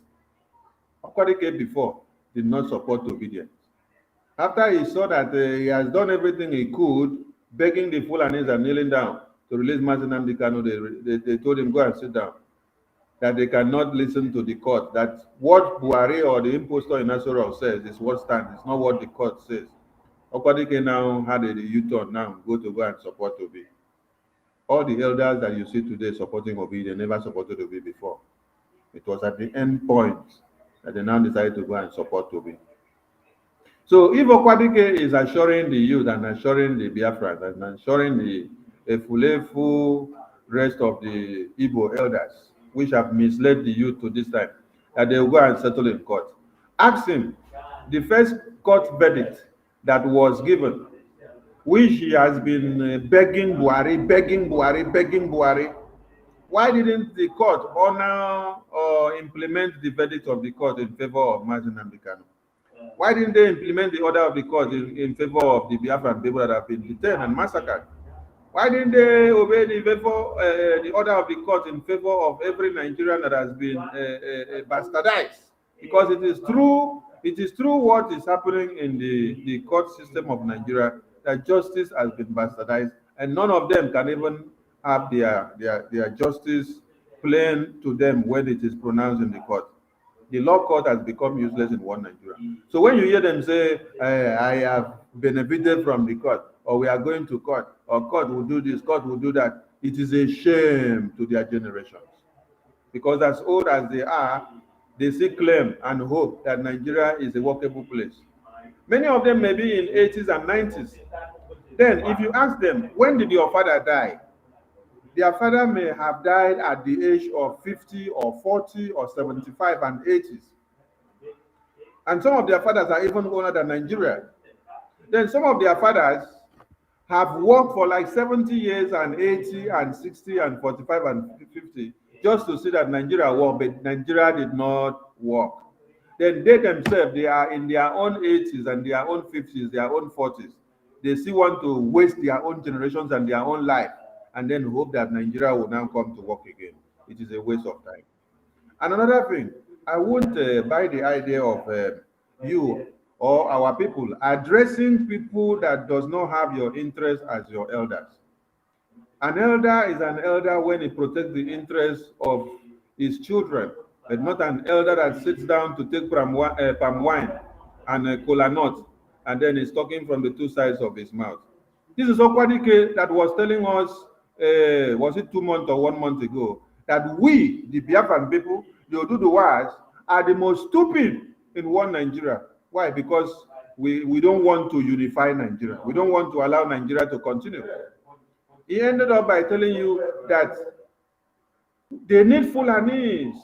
Okwadike before did not support Obedience. After he saw that he has done everything he could, begging the Fulanis and kneeling down to release Mazen Nnamdi Kanu, they told him, go and sit down. That they cannot listen to the court. That what Buhari or the impostor in Nasoro says is what stands. It's not what the court says. Okwadike now had a U-turn now, go and support Obi. All the elders that you see today supporting Obi, they never supported Obi before. It was at the end point that they now decided to go and support Obi. So if Okwadike is assuring the youth and assuring the Biafrans and assuring the Efulefu, rest of the Igbo elders, which have misled the youth to this time, that they will go and settle in court. Ask him, the first court verdict that was given, which he has been begging Buhari, why didn't the court honor or implement the verdict of the court in favor of Mazen Nnamdi Kanu? Why didn't they implement the order of the court in favor of the Biafran people that have been detained and massacred? Why didn't they obey the order of the court in favor of every Nigerian that has been bastardized? Because it is true what is happening in the court system of Nigeria, that justice has been bastardized, and none of them can even have their justice plain to them when it is pronounced in the court. The law court has become useless in one Nigeria. So when you hear them say, I have benefited from the court, or we are going to court, or court will do this, court will do that, it is a shame to their generations. Because as old as they are, they still claim and hope that Nigeria is a workable place. Many of them may be in 80s and 90s. Then if you ask them, when did your father die? Their father may have died at the age of 50 or 40 or 75 and 80s. And some of their fathers are even older than Nigeria. Then some of their fathers have worked for like 70 years and 80 and 60 and 45 and 50 just to see that Nigeria worked, but Nigeria did not work. Then they themselves, they are in their own 80s and their own 50s, their own 40s. They still want to waste their own generations and their own life and then hope that Nigeria will now come to work again. It is a waste of time. And another thing, I won't buy the idea of you or our people, addressing people that does not have your interest as your elders. An elder is an elder when he protects the interests of his children, but not an elder that sits down to take palm wine and cola nut, and then is talking from the two sides of his mouth. This is Okwadike that was telling us, was it 2 months or 1 month ago, that we, the Biafran people, the Oduduwas, are the most stupid in one Nigeria. Why? Because we don't want to unify Nigeria. We don't want to allow Nigeria to continue. He ended up by telling you that they need Fulanis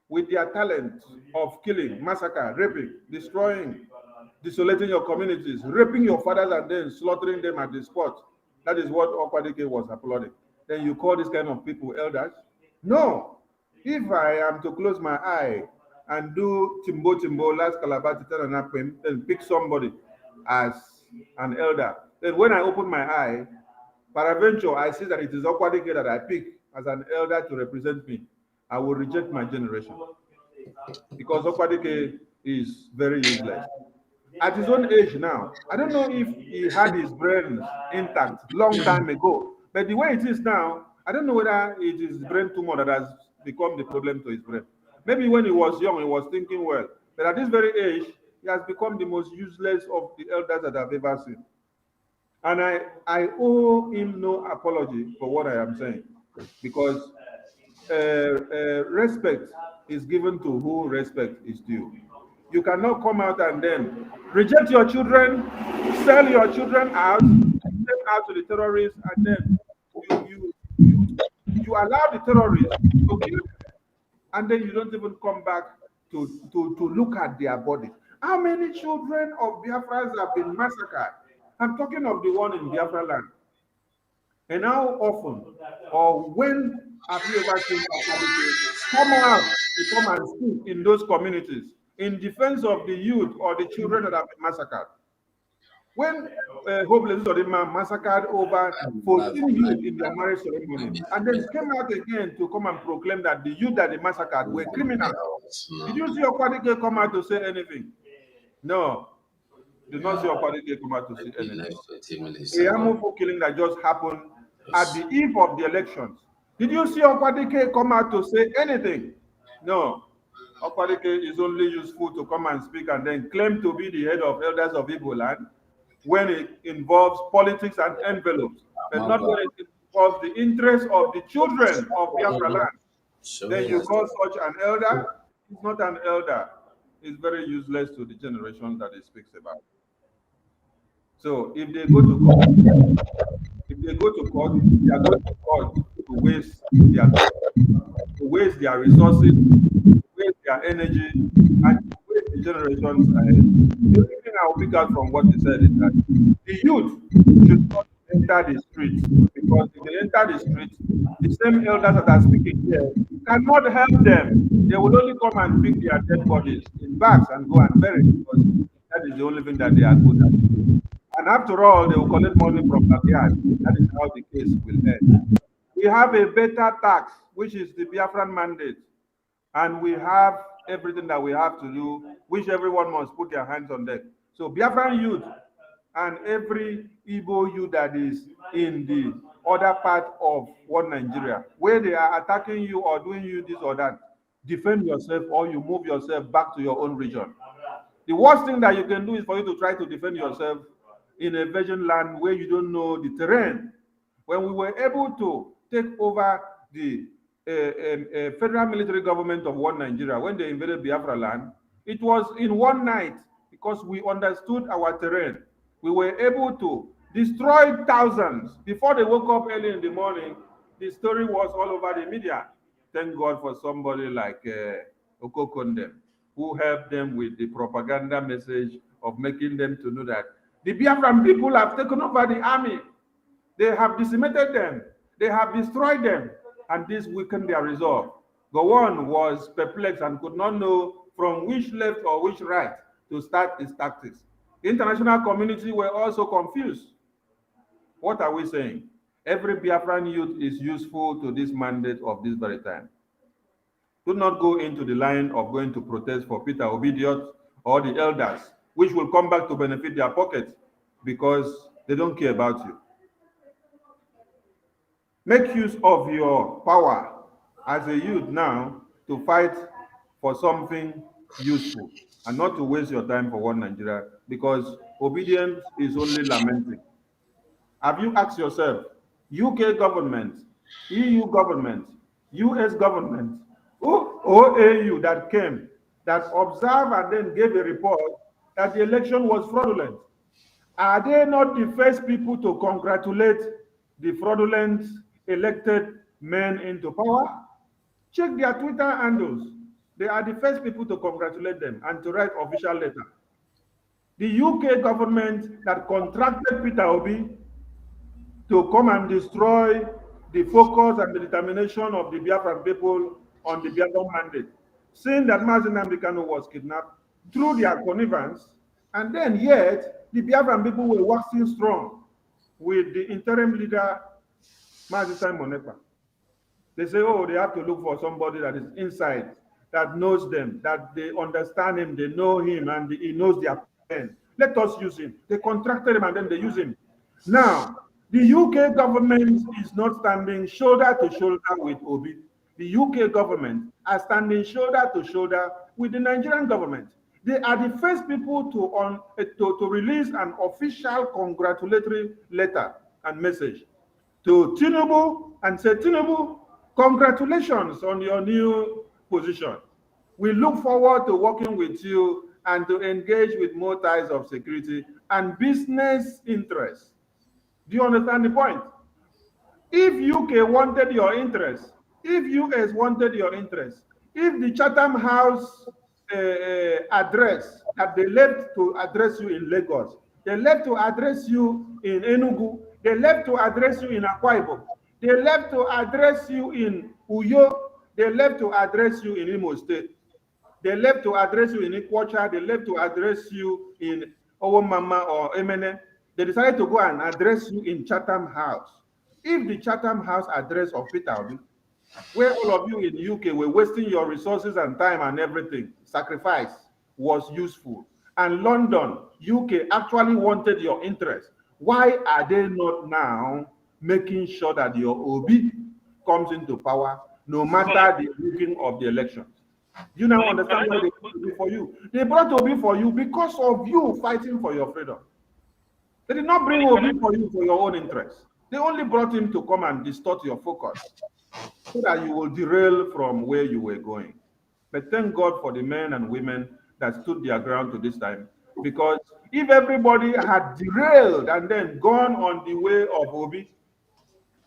with their talent of killing, massacre, raping, destroying, desolating your communities, raping your fathers and then slaughtering them at the spot. That is what Okwadike was applauding. Then you call this kind of people elders? No. If I am to close my eye and do Timbo, last Kalabati, and pick somebody as an elder, then when I open my eye, peradventure, I see that it is Okwadike that I pick as an elder to represent me, I will reject my generation. Because Okwadike is very useless. At his own age now, I don't know if he had his brain intact long time ago, but the way it is now, I don't know whether it is brain tumor that has become the problem to his brain. Maybe when he was young, he was thinking well, but at this very age, he has become the most useless of the elders that I've ever seen. And I owe him no apology for what I am saying, because respect is given to who respect is due. You cannot come out and then reject your children, sell your children out, send them out to the terrorists, and then you allow the terrorists to kill them, and then you don't even come back to look at their bodies. How many children of Biafrans have been massacred? I'm talking of the one in Biafra land. And how often or when have you ever seen come out to come and speak in those communities in defense of the youth or the children that have been massacred? When Hopeless Odima massacred over 14 youth in their marriage ceremony, and then came out again to come and proclaim that the youth that they massacred were criminals. Did you see Okwadike come out to say anything? No. Did not see Okwadike come out to say anything. A harmful killing that just happened at the eve of the elections. Did you see Okwadike come out to say anything? No. Okwadike is only useful to come and speak and then claim to be the head of elders of Igboland when it involves politics and envelopes, but not when it involves the interests of the children of Biafra land. Then you call such an elder? He's not an elder. He's very useless to the generation that he speaks about. So if they go to court, they are going to court to waste their resources, waste their energy, and waste the generations ahead. The only thing I will pick out from what he said is that the youth should not enter the streets, because if they enter the streets, the same elders that are speaking here cannot help them. They will only come and pick their dead bodies in bags and go and bury it, because that is the only thing that they are good at. And after all, they will collect money from backyard. That is how the case will end. We have a better tax, which is the Biafran mandate. And we have everything that we have to do, which everyone must put their hands on deck. So Biafran youth and every Igbo youth that is in the other part of one Nigeria, where they are attacking you or doing you this or that, defend yourself or you move yourself back to your own region. The worst thing that you can do is for you to try to defend yourself in a virgin land where you don't know the terrain. When we were able to take over the federal military government of one Nigeria, when they invaded Biafra land, it was in one night because we understood our terrain. We were able to destroy thousands. Before they woke up early in the morning, the story was all over the media. Thank God for somebody like Okokonde, who helped them with the propaganda message of making them to know that the Biafran people have taken over the army. They have decimated them. They have destroyed them. And this weakened their resolve. Gowon was perplexed and could not know from which left or which right to start his tactics. The international community were also confused. What are we saying? Every Biafran youth is useful to this mandate of this very time. Do not go into the line of going to protest for Peter Obidiot or the elders, which will come back to benefit their pockets because they don't care about you. Make use of your power as a youth now to fight for something useful and not to waste your time for one Nigeria, because obedience is only lamenting. Have you asked yourself, UK government, EU government, US government, OAU that came, that observed and then gave a report that the election was fraudulent? Are they not the first people to congratulate the fraudulent elected men into power? Check their Twitter handles. They are the first people to congratulate them and to write official letter. The UK government that contracted Peter Obi to come and destroy the focus and the determination of the Biafran people on the Biafran mandate, saying that Mazi Nnamdi Kanu was kidnapped through their connivance, and then yet the Biafran people were waxing strong with the interim leader, Mazi Simon Ekpa. They say, oh, they have to look for somebody that is inside, that knows them, that they understand him, they know him, and he knows their pain. Let us use him. They contracted him and then they use him. Now, the UK government is not standing shoulder to shoulder with Obi. The UK government are standing shoulder to shoulder with the Nigerian government. They are the first people to release an official congratulatory letter and message to Tinubu and say, Tinubu, congratulations on your new position. We look forward to working with you and to engage with more ties of security and business interests. Do you understand the point? If UK wanted your interest, if US wanted your interest, if the Chatham House address that they left to address you in Lagos, they left to address you in Enugu, they left to address you in Akwa Ibom, they left to address you in Uyo, they left to address you in Imo State, they left to address you in Ikwacha, they left to address you in Owomama or Emene, they decided to go and address you in Chatham House. If the Chatham House address of Peter Obi, where all of you in the UK were wasting your resources and time and everything, sacrifice, was useful, and London, UK actually wanted your interest, why are they not now making sure that your Obi comes into power no matter the rigging of the elections? You now understand why they brought Obi for you. They brought Obi for you because of you fighting for your freedom. They did not bring Obi for you for your own interest. They only brought him to come and distort your focus so that you will derail from where you were going. But thank God for the men and women that stood their ground to this time. Because if everybody had derailed and then gone on the way of Obi,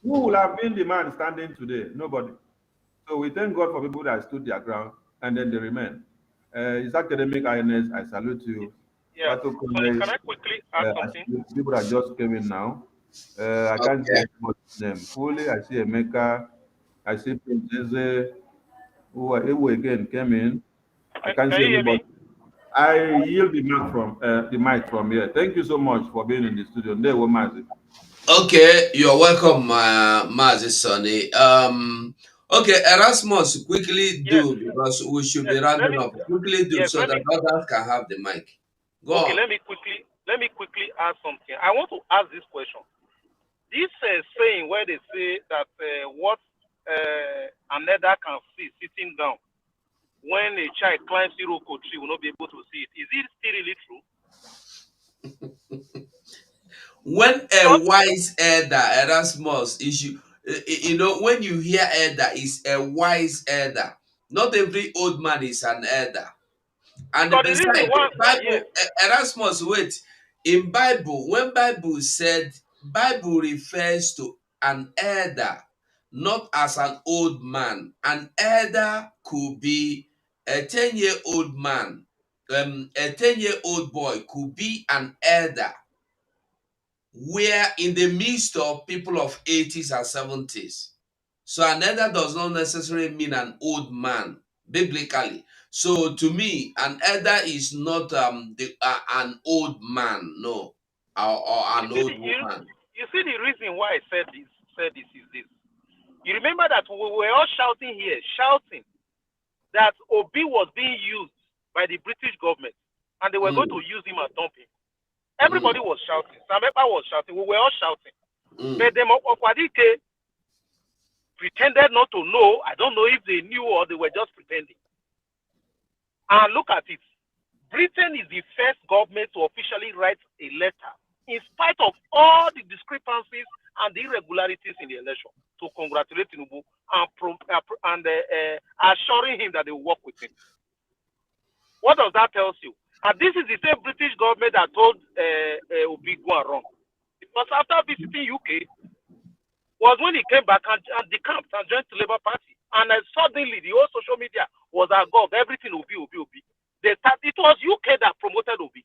who would have been the man standing today? Nobody. So we thank God for people that stood their ground and then they remain. His academic highness, I salute you. Yeah. So can I quickly add something? People that just came in now. I can't see anyone's name fully. I see Emeka. I see Princess, who again came in. I can't see anybody. I yield the mic from here. Thank you so much for being in the studio. Okay, you're welcome, Mazi Sonny. Okay, Erasmus, quickly do, because we should be rounding up. Quickly do so that others can have the mic. Go on. Let me quickly ask something. I want to ask this question. This saying where they say that what an elder can see sitting down, when a child climbs the Iroko tree, will not be able to see it. Is it still really true? When a wise elder, Erasmus, when you hear elder, is a wise elder. Not every old man is an elder. And besides, Bible, Erasmus, wait. In Bible, when Bible said, Bible refers to an elder, not as an old man. An elder could be a 10-year-old man. A 10-year-old boy could be an elder. We're in the midst of people of 80s and 70s. So an elder does not necessarily mean an old man, biblically. So to me, an elder is not an old man, no, or an old woman. You see the reason why I said this is this. You remember that we were all shouting that Obi was being used by the British government and they were going to use him and dump him. Everybody was shouting. Samepa was shouting. We were all shouting. But then Okwadike pretended not to know. I don't know if they knew or they were just pretending. And look at it. Britain is the first government to officially write a letter, in spite of all the discrepancies and the irregularities in the election, to congratulate Tinubu and assuring him that they will work with him. What does that tell you? And this is the same British government that told Obi go and run. Because after visiting UK, was when he came back and decamped and joined the Labour Party. And suddenly the whole social media was agog. Everything Obi. It was UK that promoted Obi.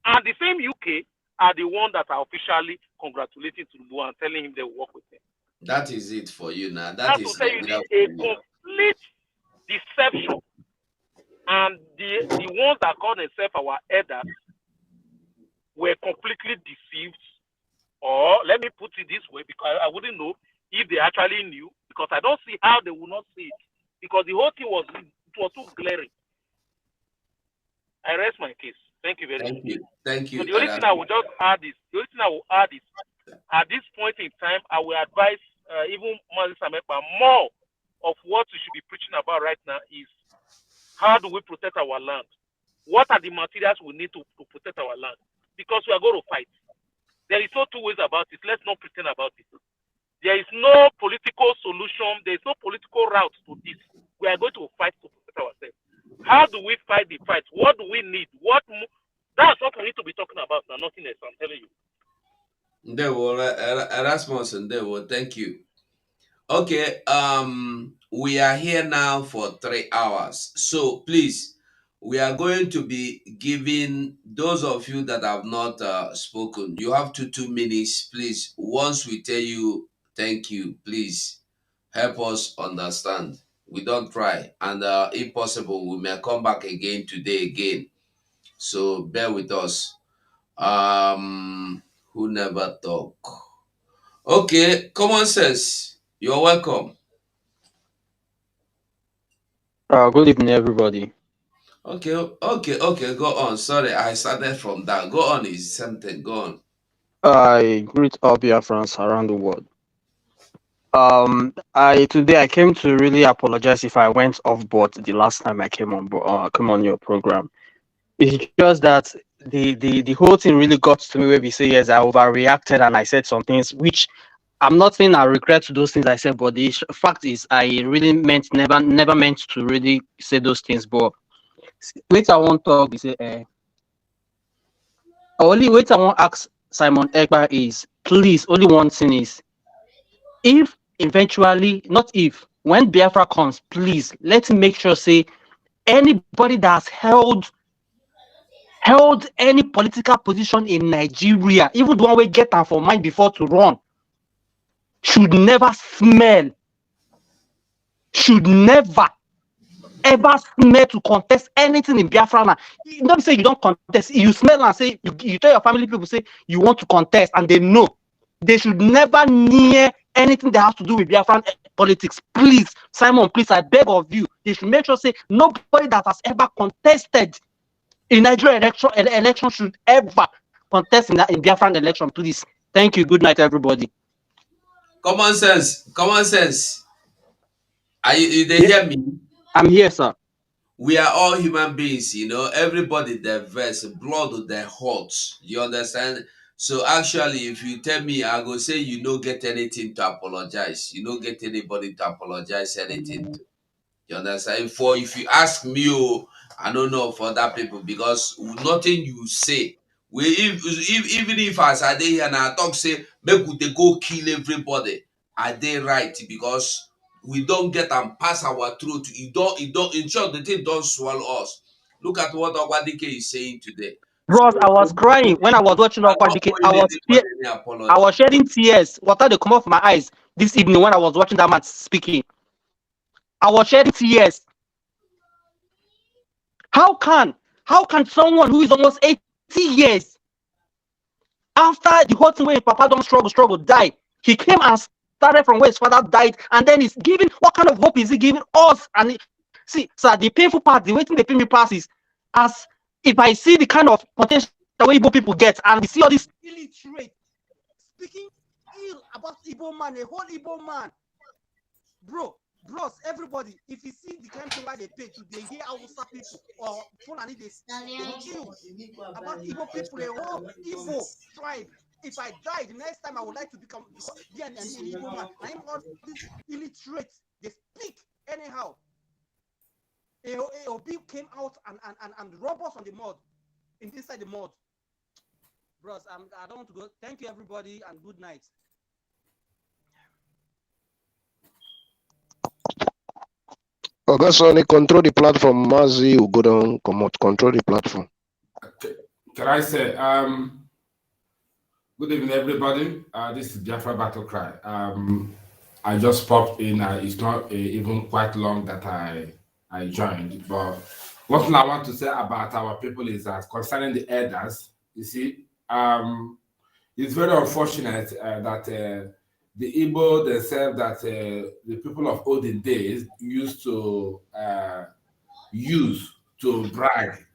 And the same UK are the ones that are officially congratulating Tinubu and telling him they will work with him. That is it for you now. That is to tell you a complete deception. And the ones that call themselves our elders were completely deceived. Or let me put it this way, because I wouldn't know if they actually knew, because I don't see how they would not see it. Because the whole thing was too glaring. I rest my case. Thank you very much. Thank you. So the only thing I will just add is, at this point in time, I will advise even Mazi Samepa, more of what we should be preaching about right now is how do we protect our land? What are the materials we need to protect our land? Because we are going to fight. There is no two ways about it. Let's not pretend about it. There is no political solution. There is no political route to this. We are going to fight to protect ourselves. How do we fight the fight? What do we need? That's what we need to be talking about now, nothing else, I'm telling you. Erasmus, thank you. Okay, we are here now for 3 hours. So please, we are going to be giving those of you that have not spoken, you have 2 minutes, please. Once we tell you thank you, please help us understand. We don't try, and if possible, we may come back again today again. So bear with us. Who never talk? Okay, common sense. You're welcome. Good evening, everybody. Okay. Go on. Sorry, I started from that. Go on. Is something. Go on. I greet all Biafrans around the world. Today I came to really apologize if I went off board the last time I came on your program. It's just that the whole thing really got to me where we say yes, I overreacted and I said some things which I'm not saying I regret those things I said, but the fact is I really never meant to really say those things. But wait, I won't talk. They say, only wait, I won't ask Simon Ekpa is please. Only one thing is, if eventually, not if, when Biafra comes, please let's make sure say anybody that's held any political position in Nigeria, even the one we get them for mind before to run, should never ever smell to contest anything in Biafra. Now, don't say you don't contest. You smell and say you tell your family people say you want to contest, and they know they should never near anything that has to do with Biafran politics. Please, Simon, please, I beg of you, they should make sure say nobody that has ever contested in Nigeria election should ever contest in Biafran election. Please, thank you. Good night, everybody. Common sense. They hear me? I'm here, sir. We are all human beings, everybody diverse, blood of their hearts. You understand? So actually, if you tell me, I go say you don't get anything to apologize. You don't get anybody to apologize anything to. You understand? If you ask me, I don't know for other people, because nothing you say. Even if as I dey here and I talk say make they go kill everybody, are they right? Because we don't get and pass our throat. It don't in short the thing don't swallow us. Look at what Okwadike is saying today. Bros, I was crying when I was watching Okwadike. I was shedding tears. Water they come off my eyes this evening when I was watching that man speaking. I was shedding tears. How can someone who is almost 80 years after the whole thing where Papa don't struggle, die? He came and started from where his father died, and then he's giving what kind of hope is he giving us? And see, sir, the painful part, the way they pay me passes, as if I see the kind of potential way Igbo people get, and we see all this illiterate speaking ill about Igbo man, a whole Igbo man, bros, everybody, if you see the kind of thing why they pay to they hear Hausa people or Fulani, they chill about Igbo people, a whole Igbo tribe. If I die, the next time I would like to be an Igbo man. I'm all these illiterate, they speak anyhow. AOB came out and robbed us on the mud, inside the mud. Bros, I don't want to go. Thank you, everybody, and good night. Okay, so control the platform. Mazi will go down, come out, control the platform. Okay. Can I say, good evening, everybody. This is Biafra Battle Cry. I just popped in. It's not even quite long that I joined, but one thing I want to say about our people is that concerning the elders, you see, it's very unfortunate that the Igbo themselves, that the people of olden days used to use to brag,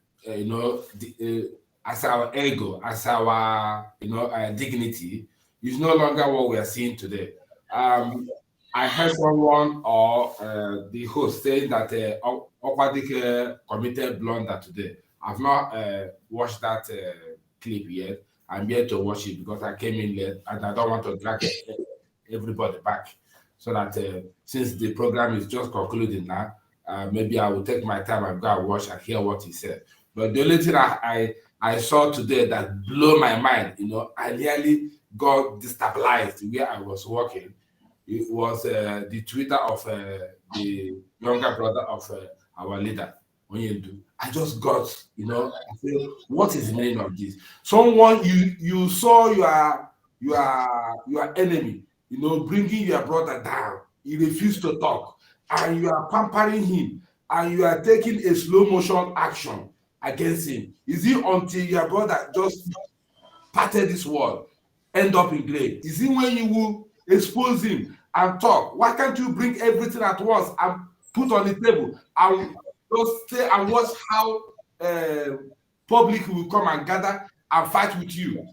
as our ego, as our dignity, is no longer what we are seeing today. I heard someone or the host saying that Okwa Dike committed blunder today. I've not watched that clip yet. I'm yet to watch it because I came in late and I don't want to drag everybody back. So that since the program is just concluding now, maybe I will take my time and go and watch and hear what he said. But the only thing I saw today that blew my mind, I nearly got destabilized where I was working. It was the Twitter of the younger brother of our leader, Onyendu. I just got, I feel, what is the meaning of this? Someone you saw your enemy, bringing your brother down. He refused to talk, and you are pampering him, and you are taking a slow motion action against him. Is it until your brother just parted this world, end up in grave? Is it when you will expose him and talk? Why can't you bring everything at once and put on the table and just stay and watch how public will come and gather and fight with you?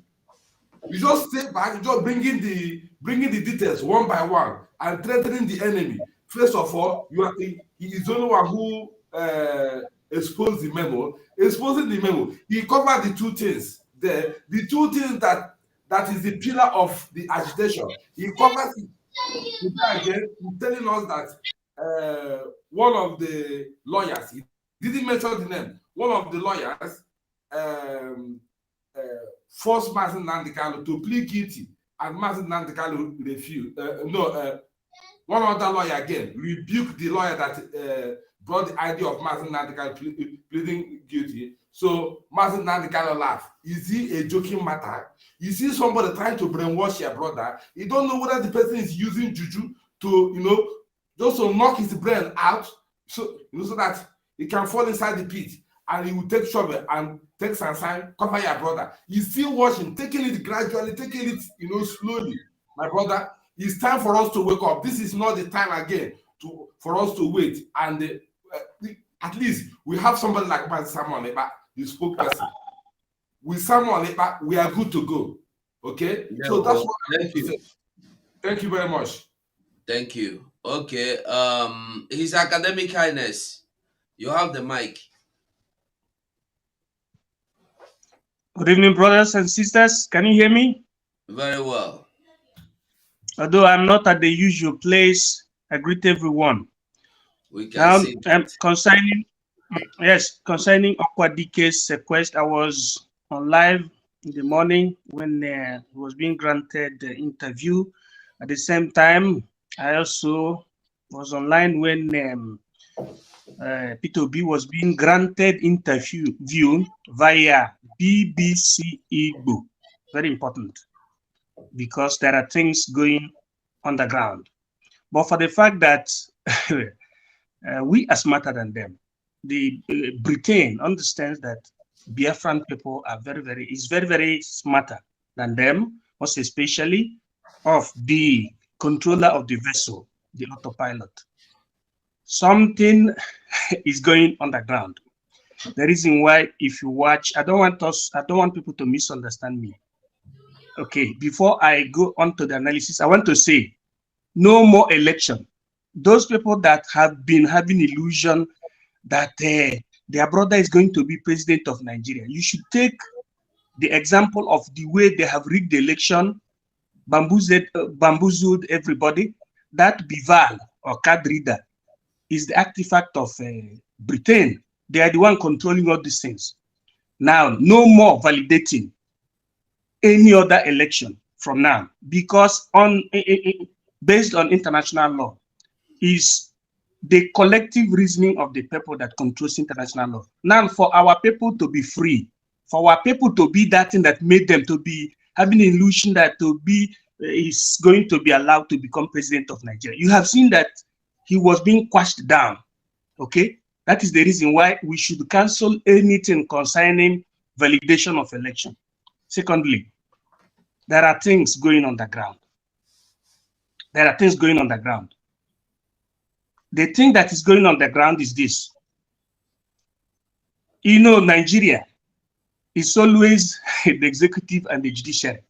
You just stay back, just bringing the details one by one and threatening the enemy. First of all, he is the only one who exposed the memo. Exposing the memo, he covered the two things there. The two things that is the pillar of the agitation. He covers it. Again, telling us that one of the lawyers, he didn't mention the name, one of the lawyers forced Mazi Nnamdi Kanu to plead guilty, and Mazi Nnamdi Kanu refused. One other lawyer again rebuked the lawyer that brought the idea of Mazi Nnamdi Kanu pleading guilty. So Mazi Nnamdi Kanu laughed. Is it a joking matter? You see somebody trying to brainwash your brother, you don't know whether the person is using juju to, just to knock his brain out, so that he can fall inside the pit, and he will take shovel and take sand, cover your brother. You still watching, taking it gradually, taking it, slowly. My brother, it's time for us to wake up. This is not the time again for us to wait. And at least we have somebody like Samuel Leba, the spokesperson. With Samuel Leba, we are good to go. Okay? Yeah, so that's well, what thank you. Thank you very much. Thank you. Okay. His Academic Highness, you have the mic. Good evening, brothers and sisters. Can you hear me? Very well. Although I'm not at the usual place, I greet everyone. We can see that. Concerning Okwa Dike's request, I was on live in the morning when he was being granted the interview. At the same time, I also was online when P2B was being granted interview via BBC Igbo. Very important, because there are things going on the ground. But for the fact that we are smarter than them, the Britain understands that Biafran people are very smarter than them, most especially of the controller of the vessel, the autopilot. Something is going on the ground. The reason why, if you watch, I don't want people to misunderstand me. Okay, before I go on to the analysis, I want to say no more election. Those people that have been having illusion that their brother is going to be president of Nigeria, you should take the example of the way they have rigged the election, bamboozled everybody. That Bival or card reader is the artifact of Britain. They are the one controlling all these things. Now, no more validating any other election from now, because based on international law, is the collective reasoning of the people that controls international law. Now, for our people to be free, for our people to be that thing that made them to be having an illusion that to be is going to be allowed to become president of Nigeria. You have seen that he was being quashed down. Okay, that is the reason why we should cancel anything concerning validation of election. Secondly, there are things going on the ground. There are things going on the ground. The thing that is going on the ground is this. You know, Nigeria is always the executive and the judiciary.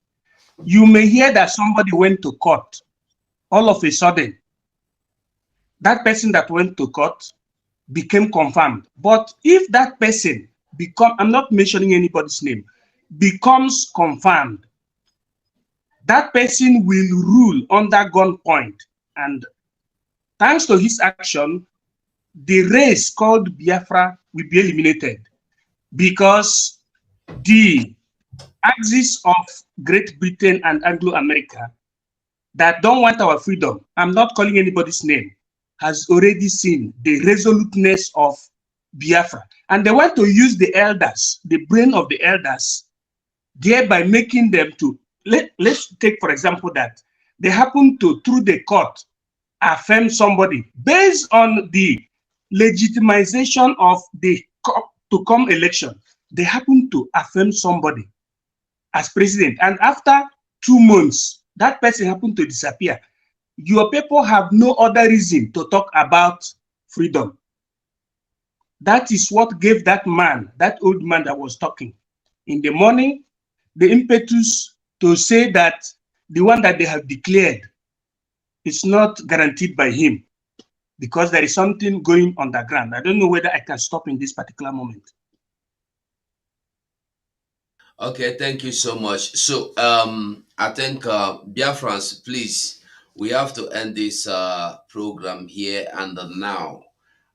You may hear that somebody went to court. All of a sudden, that person that went to court became confirmed. But if that person I'm not mentioning anybody's name, becomes confirmed, that person will rule under gunpoint. And thanks to his action, the race called Biafra will be eliminated, because the axis of Great Britain and Anglo-America that don't want our freedom, I'm not calling anybody's name, has already seen the resoluteness of Biafra. And they want to use the elders, the brain of the elders, thereby making them to, let's take for example that they happen to, through the court, affirm somebody based on the legitimization of the to come election. They happen to affirm somebody as president, and after 2 months, that person happened to disappear. Your people have no other reason to talk about freedom. That is what gave that man, that old man that was talking in the morning, the impetus to say that the one that they have declared is not guaranteed by him, because there is something going on the ground. I don't know whether I can stop in this particular moment. Okay, thank you so much. So I think Biafrans, please, we have to end this program here and now.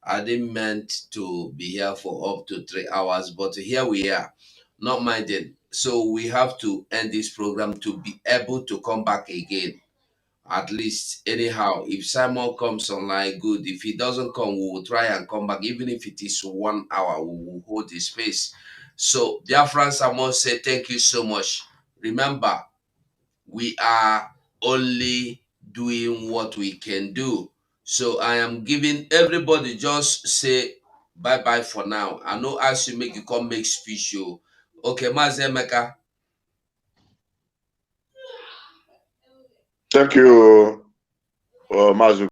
I didn't meant to be here for up to 3 hours, but here we are, not minded. So we have to end this program to be able to come back again. At least anyhow, if Simon comes online, good. If he doesn't come, we will try and come back. Even if it is 1 hour, we will hold the space. So dear friends, I must say thank you so much. Remember, we are only doing what we can do. So I am giving everybody, just say bye-bye for now. I know as you make, you come make speech. Okay, Mazemeka. Thank you, Mazu.